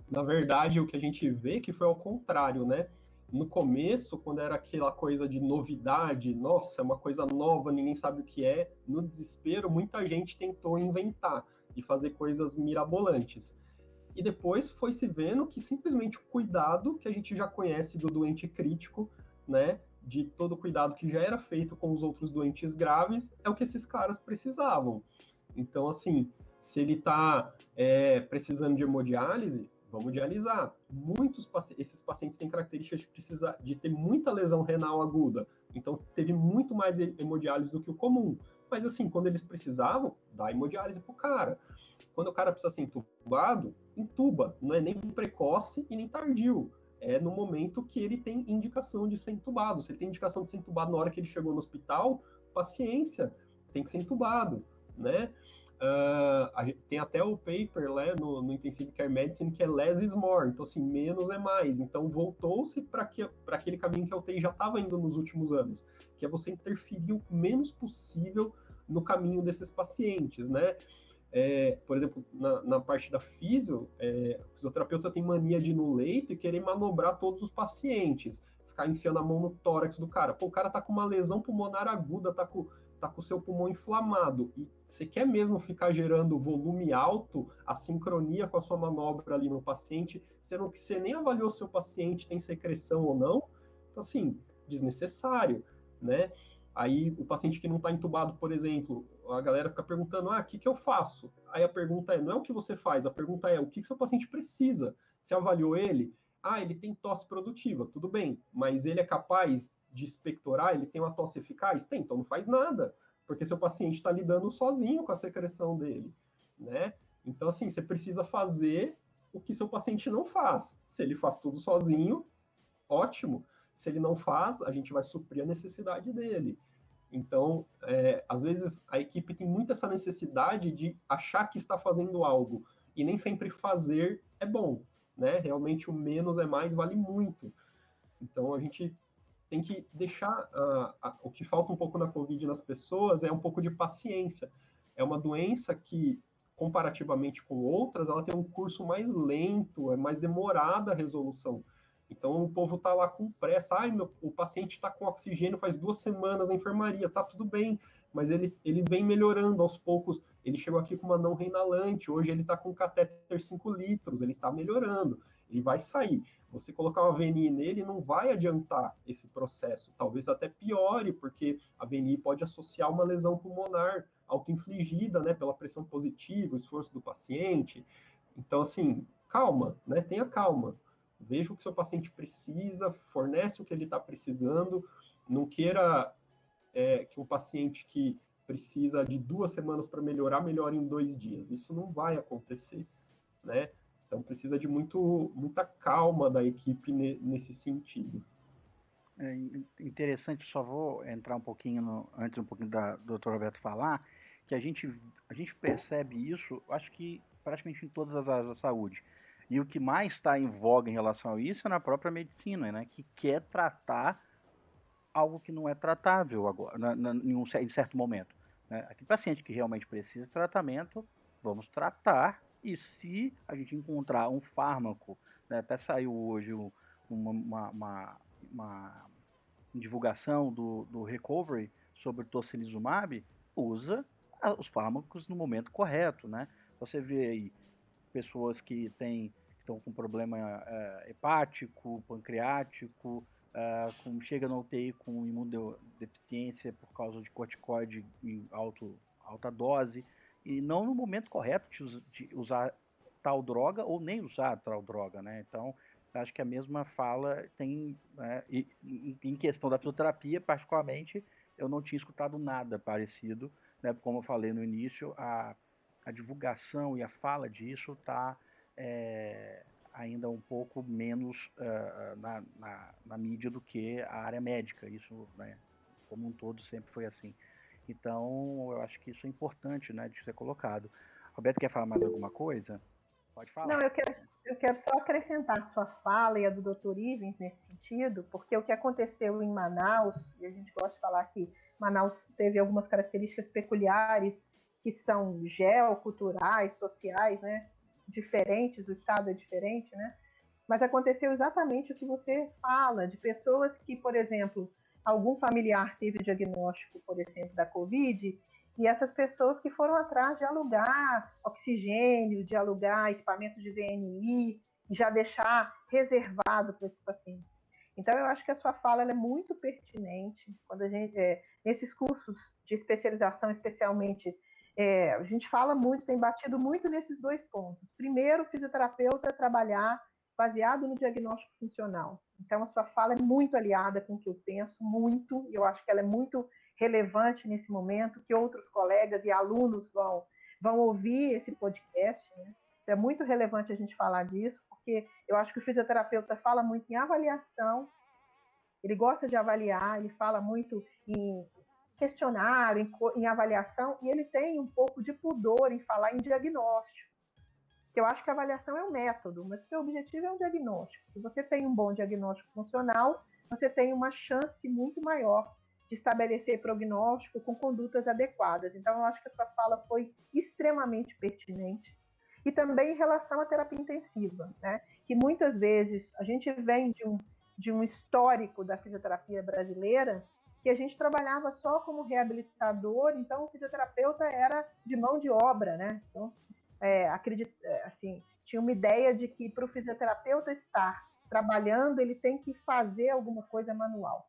Na verdade, o que a gente vê que foi ao contrário, né? No começo, quando era aquela coisa de novidade, nossa, é uma coisa nova, ninguém sabe o que é, no desespero, muita gente tentou inventar e fazer coisas mirabolantes. E depois foi se vendo que simplesmente o cuidado que a gente já conhece do doente crítico, né, de todo o cuidado que já era feito com os outros doentes graves, é o que esses caras precisavam. Então, assim, se ele está precisando de hemodiálise, vamos dialisar. Esses pacientes têm características de ter muita lesão renal aguda, então teve muito mais hemodiálise do que o comum. Mas, assim, quando eles precisavam, dá hemodiálise pro cara. Quando o cara precisa ser entubado, entuba. Não é nem precoce e nem tardio. É no momento que ele tem indicação de ser entubado. Se ele tem indicação de ser entubado na hora que ele chegou no hospital, paciência, tem que ser entubado, né? Tem até o paper né, no Intensive Care Medicine que é less is more, então assim, menos é mais. Então voltou-se para aquele caminho que a UTI já estava indo nos últimos anos, que é você interferir o menos possível no caminho desses pacientes, né? Por exemplo, na parte da o fisioterapeuta tem mania de ir no leito e querer manobrar todos os pacientes, ficar enfiando a mão no tórax do cara. Pô, o cara tá com uma lesão pulmonar aguda, tá com o seu pulmão inflamado, e você quer mesmo ficar gerando volume alto, a sincronia com a sua manobra ali no paciente, sendo que você nem avaliou se o paciente tem secreção ou não, então assim, desnecessário, né? Aí o paciente que não está entubado, por exemplo, a galera fica perguntando, o que eu faço? Aí a pergunta não é o que você faz, a pergunta é o que seu paciente precisa? Você avaliou ele? Ele tem tosse produtiva, tudo bem, mas ele é capaz de expectorar, ele tem uma tosse eficaz? Tem, então não faz nada, porque seu paciente está lidando sozinho com a secreção dele, né? Então, assim, você precisa fazer o que seu paciente não faz. Se ele faz tudo sozinho, ótimo. Se ele não faz, a gente vai suprir a necessidade dele. Então, às vezes, a equipe tem muito essa necessidade de achar que está fazendo algo, e nem sempre fazer é bom, né? Realmente, o menos é mais vale muito. Então, a gente tem que deixar... o que falta um pouco na Covid nas pessoas é um pouco de paciência. É uma doença que, comparativamente com outras, ela tem um curso mais lento, é mais demorada a resolução. Então, o povo tá lá com pressa. O paciente está com oxigênio faz 2 semanas na enfermaria, tá tudo bem, mas ele vem melhorando aos poucos. Ele chegou aqui com uma não reinalante, hoje ele está com catéter 5 litros, ele está melhorando, ele vai sair. Você colocar uma VNI nele não vai adiantar esse processo, talvez até piore, porque a VNI pode associar uma lesão pulmonar autoinfligida, né, pela pressão positiva, o esforço do paciente. Então, assim, calma, né, tenha calma. Veja o que seu paciente precisa, fornece o que ele está precisando, não queira que um paciente que precisa de 2 semanas para melhorar, melhore em 2 dias. Isso não vai acontecer, né? Então precisa de muita calma da equipe nesse sentido. É interessante, só vou entrar um pouquinho antes do Dr. Roberto falar, que a gente percebe isso, acho que praticamente em todas as áreas da saúde. E o que mais está em voga em relação a isso é na própria medicina, né? Que quer tratar algo que não é tratável agora, em certo momento. Né? Aquele paciente que realmente precisa de tratamento, vamos tratar, e se a gente encontrar um fármaco, né? Até saiu hoje uma divulgação do Recovery sobre o tocilizumab, usa os fármacos no momento correto, né? Você vê aí pessoas que estão com problema hepático, pancreático, chega no UTI com imunodeficiência por causa de corticoide em alta dose, e não no momento correto de usar tal droga ou nem usar tal droga, né? Então, acho que a mesma fala tem, em questão da fisioterapia, particularmente, eu não tinha escutado nada parecido, né? Como eu falei no início, a divulgação e a fala disso está ainda um pouco menos na mídia do que a área médica. Isso, né, como um todo, sempre foi assim. Então, eu acho que isso é importante, né, de ser colocado. Roberto, quer falar mais alguma coisa? Pode falar. Não, eu quero só acrescentar a sua fala e a do Dr. Ivens nesse sentido, porque o que aconteceu em Manaus, e a gente gosta de falar que Manaus teve algumas características peculiares que são geoculturais, sociais, né, diferentes, o estado é diferente, né, mas aconteceu exatamente o que você fala, de pessoas que, por exemplo, algum familiar teve o diagnóstico, por exemplo, da Covid, e essas pessoas que foram atrás de alugar oxigênio, de alugar equipamentos de VNI, já deixar reservado para esses pacientes. Então, eu acho que a sua fala ela é muito pertinente. Quando a gente, nesses cursos de especialização, especialmente, a gente fala muito, tem batido muito nesses dois pontos. Primeiro, o fisioterapeuta trabalhar baseado no diagnóstico funcional. Então, a sua fala é muito aliada com o que eu penso, muito, e eu acho que ela é muito relevante nesse momento, que outros colegas e alunos vão ouvir esse podcast, né? Então, é muito relevante a gente falar disso, porque eu acho que o fisioterapeuta fala muito em avaliação, ele gosta de avaliar, ele fala muito em questionário, em avaliação, e ele tem um pouco de pudor em falar em diagnóstico. Eu acho que a avaliação é um método, mas o seu objetivo é um diagnóstico. Se você tem um bom diagnóstico funcional, você tem uma chance muito maior de estabelecer prognóstico com condutas adequadas. Então, eu acho que a sua fala foi extremamente pertinente. E também em relação à terapia intensiva, né? Que muitas vezes a gente vem de um histórico da fisioterapia brasileira que a gente trabalhava só como reabilitador, então o fisioterapeuta era de mão de obra, né? Então, assim, tinha uma ideia de que para o fisioterapeuta estar trabalhando, ele tem que fazer alguma coisa manual.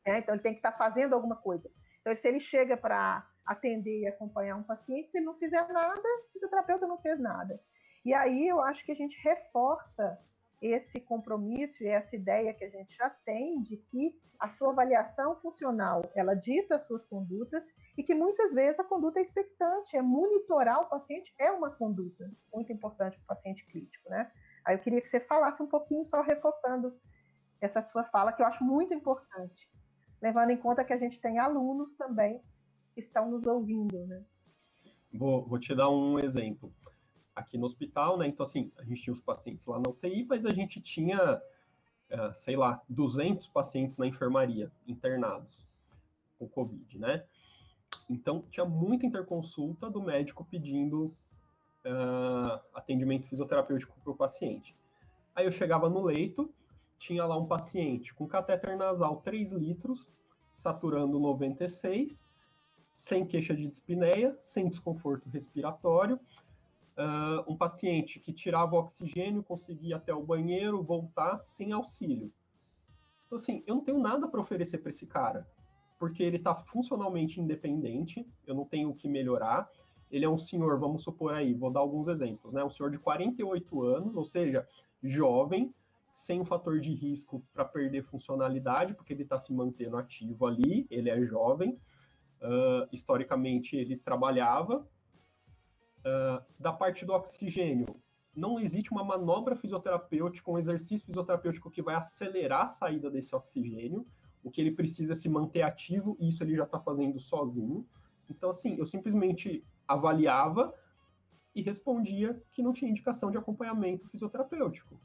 Então, ele tem que estar fazendo alguma coisa. Então, se ele chega para atender e acompanhar um paciente, se ele não fizer nada, o fisioterapeuta não fez nada. E aí eu acho que a gente reforça esse compromisso e essa ideia que a gente já tem de que a sua avaliação funcional, ela dita as suas condutas e que muitas vezes a conduta é expectante, monitorar o paciente é uma conduta muito importante para o paciente crítico, né? Aí eu queria que você falasse um pouquinho, só reforçando essa sua fala, que eu acho muito importante, levando em conta que a gente tem alunos também que estão nos ouvindo, né? Vou te dar um exemplo. Aqui no hospital, né? Então, assim, a gente tinha os pacientes lá na UTI, mas a gente tinha, sei lá, 200 pacientes na enfermaria, internados com Covid, né? Então, tinha muita interconsulta do médico pedindo atendimento fisioterapêutico para o paciente. Aí eu chegava no leito, tinha lá um paciente com catéter nasal 3 litros, saturando 96, sem queixa de dispneia, sem desconforto respiratório, um paciente que tirava o oxigênio, conseguia ir até o banheiro, voltar sem auxílio. Então, assim, eu não tenho nada para oferecer para esse cara, porque ele está funcionalmente independente, eu não tenho o que melhorar. Ele é um senhor, vamos supor aí, vou dar alguns exemplos, né? Um senhor de 48 anos, ou seja, jovem, sem um fator de risco para perder funcionalidade, porque ele está se mantendo ativo ali, ele é jovem, historicamente ele trabalhava. Da parte do oxigênio, não existe uma manobra fisioterapêutica, um exercício fisioterapêutico que vai acelerar a saída desse oxigênio. O que ele precisa é se manter ativo, e isso ele já está fazendo sozinho. Então, assim, eu simplesmente avaliava e respondia que não tinha indicação de acompanhamento fisioterapêutico.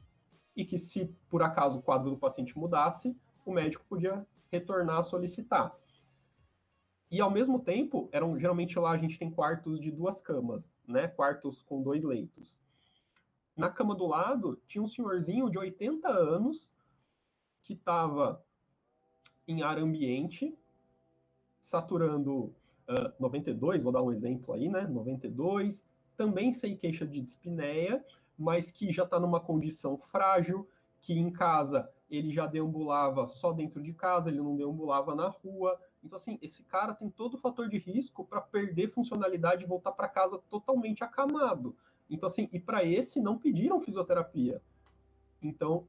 E que se, por acaso, o quadro do paciente mudasse, o médico podia retornar a solicitar. E, ao mesmo tempo, geralmente lá a gente tem quartos de 2 camas, né? Quartos com 2 leitos. Na cama do lado, tinha um senhorzinho de 80 anos que estava em ar ambiente, saturando 92, vou dar um exemplo aí, né? 92, também sem queixa de dispneia, mas que já está numa condição frágil, que em casa ele já deambulava só dentro de casa, ele não deambulava na rua. Então, assim, esse cara tem todo o fator de risco para perder funcionalidade e voltar para casa totalmente acamado. Então, assim, e para esse não pediram fisioterapia. Então,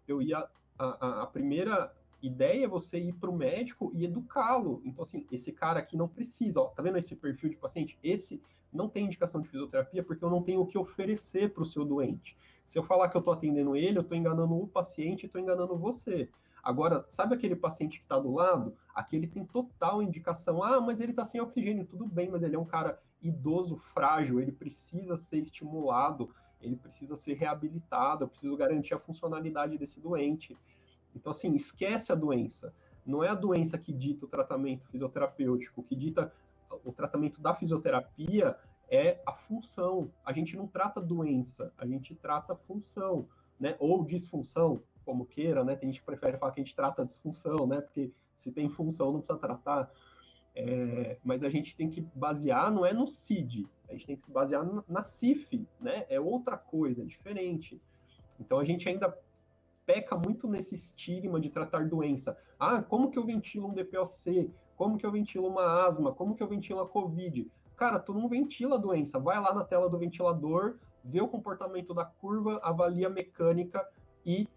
a primeira ideia é você ir para o médico e educá-lo. Então, assim, esse cara aqui não precisa, ó, tá vendo esse perfil de paciente? Esse não tem indicação de fisioterapia porque eu não tenho o que oferecer para o seu doente. Se eu falar que eu estou atendendo ele, eu estou enganando o paciente e estou enganando você. Agora, sabe aquele paciente que está do lado? Aquele tem total indicação. Ah, mas ele está sem oxigênio. Tudo bem, mas ele é um cara idoso, frágil, ele precisa ser estimulado, ele precisa ser reabilitado, eu preciso garantir a funcionalidade desse doente. Então, assim, esquece a doença. Não é a doença que dita o tratamento fisioterapêutico, o que dita o tratamento da fisioterapia é a função. A gente não trata doença, a gente trata função, né? Ou disfunção, como queira, né? Tem gente que prefere falar que a gente trata a disfunção, né? Porque se tem função não precisa tratar. Mas a gente tem que basear, não é no CID, a gente tem que se basear na CIF, né? É outra coisa, é diferente. Então a gente ainda peca muito nesse estigma de tratar doença. Ah, como que eu ventilo um DPOC? Como que eu ventilo uma asma? Como que eu ventilo a COVID? Cara, tu não ventila a doença. Vai lá na tela do ventilador, vê o comportamento da curva, avalia a mecânica e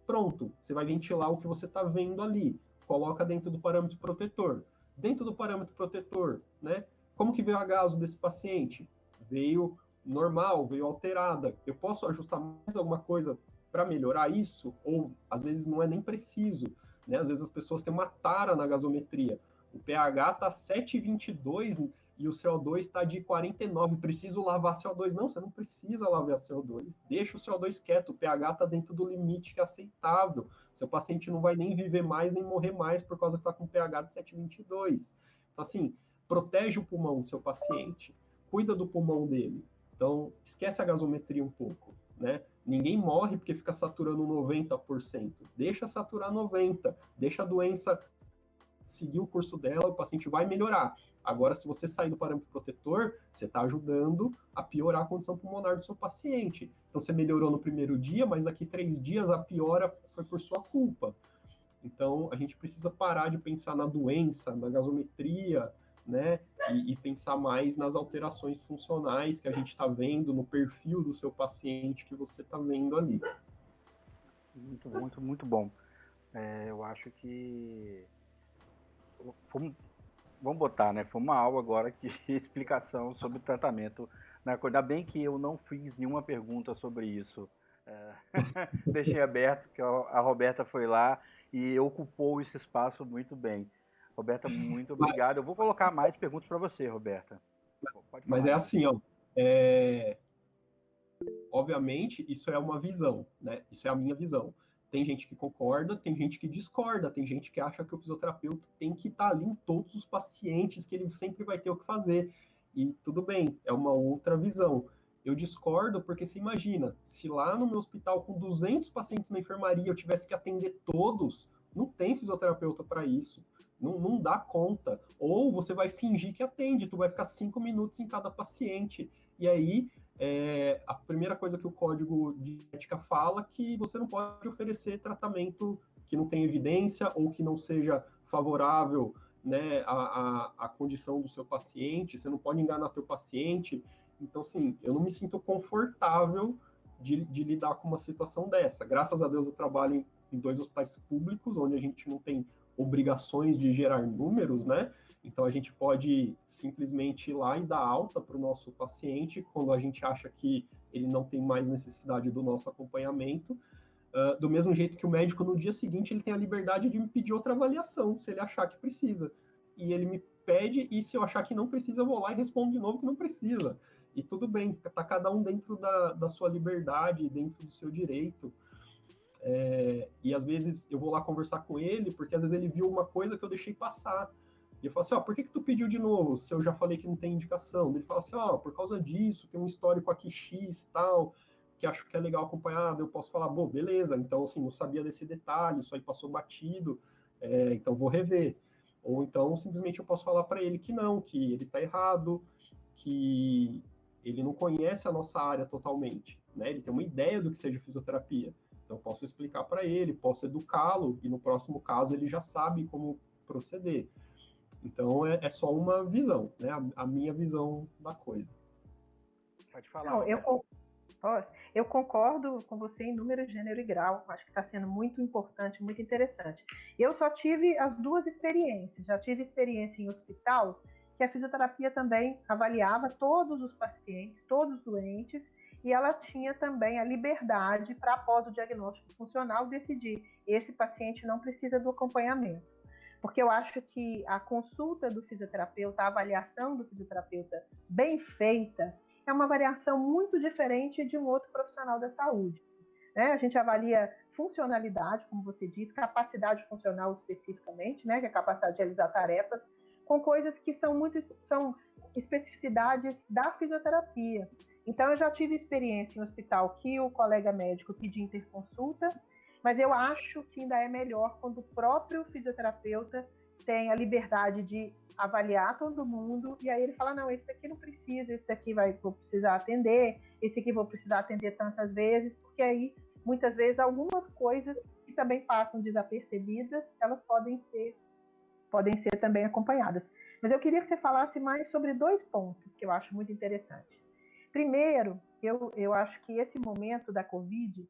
pronto. Você vai ventilar o que você está vendo ali. Coloca dentro do parâmetro protetor. Dentro do parâmetro protetor, né? Como que veio a gaso desse paciente? Veio normal, veio alterada. Eu posso ajustar mais alguma coisa para melhorar isso? Ou, às vezes, não é nem preciso, né? Às vezes as pessoas têm uma tara na gasometria. O pH está 7,22 e o CO2 está de 49. Preciso lavar CO2. Não, você não precisa lavar CO2. Deixa o CO2 quieto. O pH está dentro do limite que é aceitável. Seu paciente não vai nem viver mais, nem morrer mais por causa que está com pH de 7,22. Então, assim, protege o pulmão do seu paciente. Cuida do pulmão dele. Então, esquece a gasometria um pouco, né? Ninguém morre porque fica saturando 90%. Deixa saturar 90%. Deixa a doença seguir o curso dela, o paciente vai melhorar. Agora, se você sair do parâmetro protetor, você está ajudando a piorar a condição pulmonar do seu paciente. Então, você melhorou no primeiro dia, mas daqui 3 dias a piora foi por sua culpa. Então, a gente precisa parar de pensar na doença, na gasometria, né? E pensar mais nas alterações funcionais que a gente está vendo no perfil do seu paciente que você está vendo ali. Muito, muito, muito bom. Eu acho que vamos botar, né? Foi uma aula agora de explicação sobre tratamento. Ainda bem que eu não fiz nenhuma pergunta sobre isso. Deixei aberto, que a Roberta foi lá e ocupou esse espaço muito bem. Roberta, muito obrigado. Eu vou colocar mais perguntas para você, Roberta. Pode Mas é assim, ó. Obviamente, isso é uma visão, né? Isso é a minha visão. Tem gente que concorda, tem gente que discorda, tem gente que acha que o fisioterapeuta tem que estar ali em todos os pacientes, que ele sempre vai ter o que fazer. E tudo bem, é uma outra visão. Eu discordo porque você imagina, se lá no meu hospital com 200 pacientes na enfermaria eu tivesse que atender todos, não tem fisioterapeuta para isso. Não dá conta. Ou você vai fingir que atende, tu vai ficar 5 minutos em cada paciente. E aí, a primeira coisa que o código de ética fala que você não pode oferecer tratamento que não tem evidência ou que não seja favorável, né, à condição do seu paciente, você não pode enganar teu paciente. Então, assim, eu não me sinto confortável de lidar com uma situação dessa. Graças a Deus eu trabalho em 2 hospitais públicos, onde a gente não tem obrigações de gerar números, né? Então, a gente pode simplesmente ir lá e dar alta para o nosso paciente quando a gente acha que ele não tem mais necessidade do nosso acompanhamento, do mesmo jeito que o médico, no dia seguinte, ele tem a liberdade de me pedir outra avaliação, se ele achar que precisa. E ele me pede, e se eu achar que não precisa, eu vou lá e respondo de novo que não precisa. E tudo bem, tá cada um dentro da sua liberdade, dentro do seu direito. E às vezes eu vou lá conversar com ele, porque às vezes ele viu uma coisa que eu deixei passar. E eu falo assim, por que tu pediu de novo, se eu já falei que não tem indicação? Ele fala assim, por causa disso, tem um histórico aqui X, tal, que acho que é legal acompanhar. Eu posso falar, beleza, então assim, não sabia desse detalhe, isso aí passou batido, então vou rever. Ou então, simplesmente eu posso falar para ele que não, que ele está errado, que ele não conhece a nossa área totalmente, né? Ele tem uma ideia do que seja fisioterapia. Então, eu posso explicar para ele, posso educá-lo, e no próximo caso ele já sabe como proceder. Então, é só uma visão, né? A minha visão da coisa. Pode falar. Não, eu concordo com você em número, gênero e grau. Acho que está sendo muito importante, muito interessante. Eu só tive as duas experiências. Já tive experiência em hospital, que a fisioterapia também avaliava todos os pacientes, todos os doentes, e ela tinha também a liberdade para, após o diagnóstico funcional, decidir: esse paciente não precisa do acompanhamento. Porque eu acho que a consulta do fisioterapeuta, a avaliação do fisioterapeuta bem feita, é uma avaliação muito diferente de um outro profissional da saúde. Né? A gente avalia funcionalidade, como você diz, capacidade funcional especificamente, né? Que é a capacidade de realizar tarefas, com coisas que são especificidades da fisioterapia. Então, eu já tive experiência em hospital que o colega médico pedia interconsulta, mas eu acho que ainda é melhor quando o próprio fisioterapeuta tem a liberdade de avaliar todo mundo, e aí ele fala, não, esse daqui não precisa, esse daqui vou precisar atender, esse aqui vou precisar atender tantas vezes, porque aí, muitas vezes, algumas coisas que também passam desapercebidas, elas podem ser também acompanhadas. Mas eu queria que você falasse mais sobre 2 pontos que eu acho muito interessante. Primeiro, eu acho que esse momento da Covid,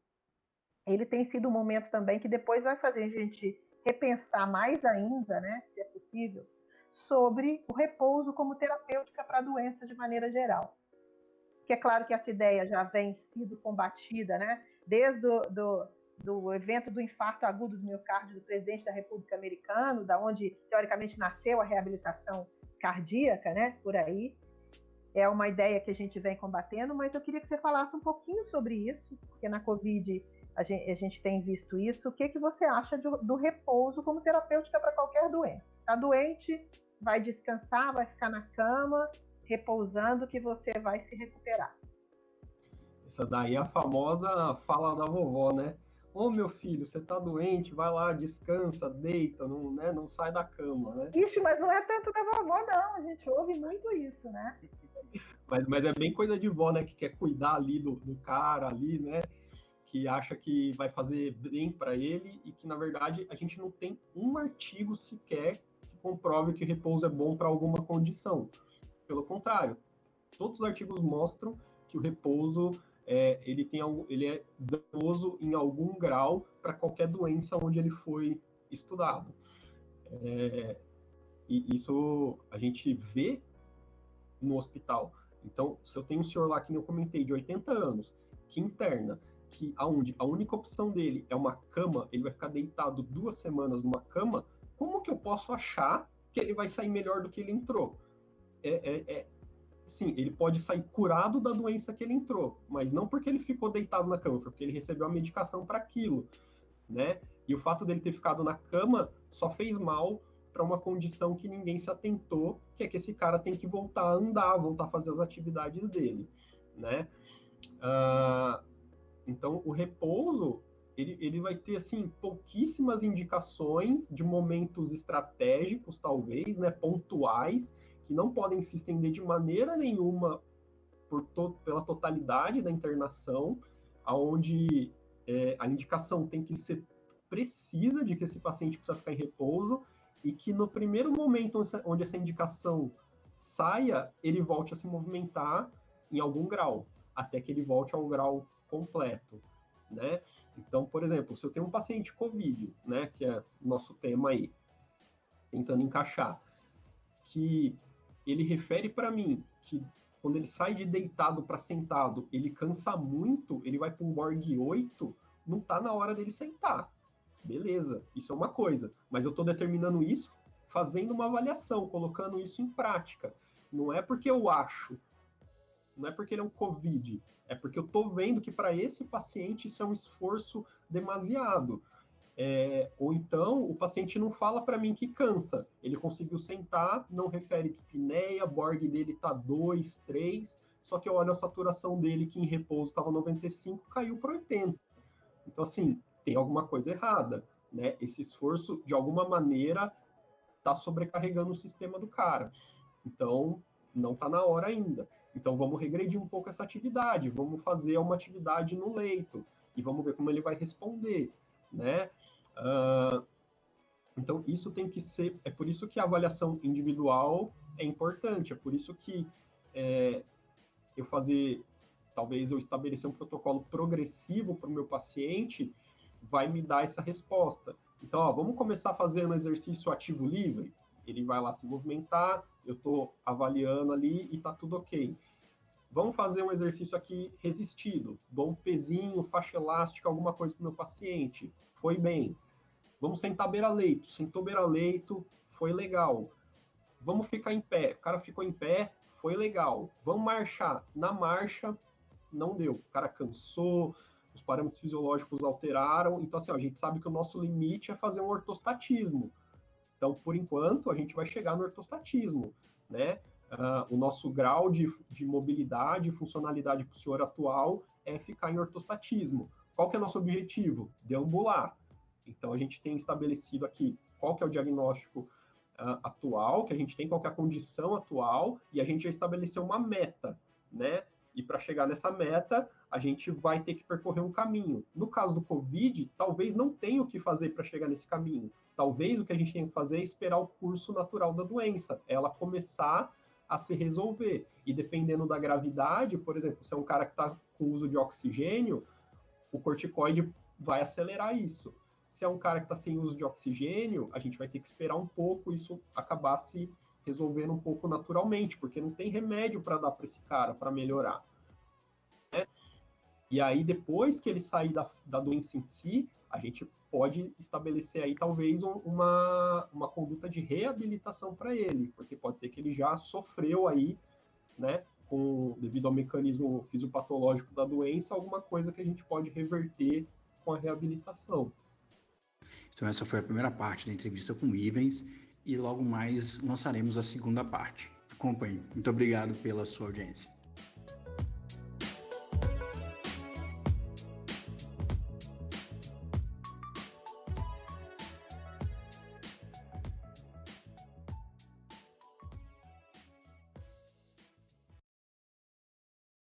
ele tem sido um momento também que depois vai fazer a gente repensar mais ainda, né, se é possível, sobre o repouso como terapêutica para a doença de maneira geral. Que é claro que essa ideia já vem sido combatida, né, desde do evento do infarto agudo do miocárdio do presidente da República Americana, da onde, teoricamente, nasceu a reabilitação cardíaca, né, por aí. É uma ideia que a gente vem combatendo, mas eu queria que você falasse um pouquinho sobre isso, porque na Covid a gente tem visto isso. O que você acha do repouso como terapêutica para qualquer doença? Está doente, vai descansar, vai ficar na cama, repousando, que você vai se recuperar. Essa daí é a famosa fala da vovó, né? Ô, meu filho, você tá doente, vai lá, descansa, deita, não sai da cama, né? Ixi, mas não é tanto da vovó, não. A gente ouve muito isso, né? Mas é bem coisa de vó, né? Que quer cuidar ali do cara ali, né? Que acha que vai fazer bem para ele e que, na verdade, a gente não tem um artigo sequer que comprove que repouso é bom para alguma condição. Pelo contrário, todos os artigos mostram que o repouso ele é danoso em algum grau para qualquer doença onde ele foi estudado. E isso a gente vê no hospital. Então, se eu tenho um senhor lá, que eu comentei, de 80 anos, que interna, que aonde a única opção dele é uma cama, ele vai ficar deitado 2 semanas numa cama, como que eu posso achar que ele vai sair melhor do que ele entrou? Sim, ele pode sair curado da doença que ele entrou, mas não porque ele ficou deitado na cama, foi porque ele recebeu a medicação para aquilo, né? E o fato dele ter ficado na cama só fez mal para uma condição que ninguém se atentou, que é que esse cara tem que voltar a andar, voltar a fazer as atividades dele, né? Então, o repouso, ele vai ter, assim, pouquíssimas indicações de momentos estratégicos, talvez, né, pontuais, que não podem se estender de maneira nenhuma pela totalidade da internação, onde a indicação tem que ser precisa de que esse paciente precisa ficar em repouso e que no primeiro momento onde essa indicação saia, ele volte a se movimentar em algum grau, até que ele volte ao grau completo, né? Então, por exemplo, se eu tenho um paciente COVID, né, que é o nosso tema aí, tentando encaixar, que ele refere para mim que quando ele sai de deitado para sentado, ele cansa muito, ele vai para um Borg 8, não está na hora dele sentar. Beleza, isso é uma coisa, mas eu estou determinando isso fazendo uma avaliação, colocando isso em prática. Não é porque eu acho, não é porque ele é um Covid, é porque eu estou vendo que para esse paciente isso é um esforço demasiado. Ou então o paciente não fala para mim que cansa, ele conseguiu sentar, não refere dispneia, Borg dele está 2, 3, só que eu olho a saturação dele que em repouso estava 95, caiu para 80. Então assim, tem alguma coisa errada, né? Esse esforço de alguma maneira está sobrecarregando o sistema do cara. Então não está na hora ainda. Então vamos regredir um pouco essa atividade, vamos fazer uma atividade no leito e vamos ver como ele vai responder, né? Então isso tem que ser, é por isso que a avaliação individual é importante, é por isso que talvez eu estabelecer um protocolo progressivo para o meu paciente vai me dar essa resposta. Então, ó, vamos começar fazendo exercício ativo livre, ele vai lá se movimentar, eu estou avaliando ali e está tudo ok. Vamos fazer um exercício aqui resistido, dou um pezinho, faixa elástica, alguma coisa para o meu paciente, foi bem. Vamos sentar beira-leito, sentou beira-leito, foi legal. Vamos ficar em pé, o cara ficou em pé, foi legal. Vamos marchar, na marcha, não deu, o cara cansou, os parâmetros fisiológicos alteraram, então assim, ó, a gente sabe que o nosso limite é fazer um ortostatismo. Então, por enquanto, a gente vai chegar no ortostatismo, né? O nosso grau de mobilidade e funcionalidade para o senhor atual é ficar em ortostatismo. Qual que é o nosso objetivo? Deambular. Então, a gente tem estabelecido aqui qual que é o diagnóstico atual, que a gente tem, qual que é a condição atual, e a gente já estabeleceu uma meta, né? E para chegar nessa meta, a gente vai ter que percorrer um caminho. No caso do Covid, talvez não tenha o que fazer para chegar nesse caminho. Talvez o que a gente tem que fazer é esperar o curso natural da doença, ela começar a se resolver. E dependendo da gravidade, por exemplo, se é um cara que está com uso de oxigênio, o corticoide vai acelerar isso. Se é um cara que está sem uso de oxigênio, a gente vai ter que esperar um pouco isso acabar se resolvendo um pouco naturalmente, porque não tem remédio para dar para esse cara, para melhorar. Né? E aí, depois que ele sair da doença em si, a gente pode estabelecer aí talvez uma conduta de reabilitação para ele, porque pode ser que ele já sofreu aí, né, devido ao mecanismo fisiopatológico da doença, alguma coisa que a gente pode reverter com a reabilitação. Então essa foi a primeira parte da entrevista com o Ivens e logo mais lançaremos a segunda parte. Acompanhe. Muito obrigado pela sua audiência.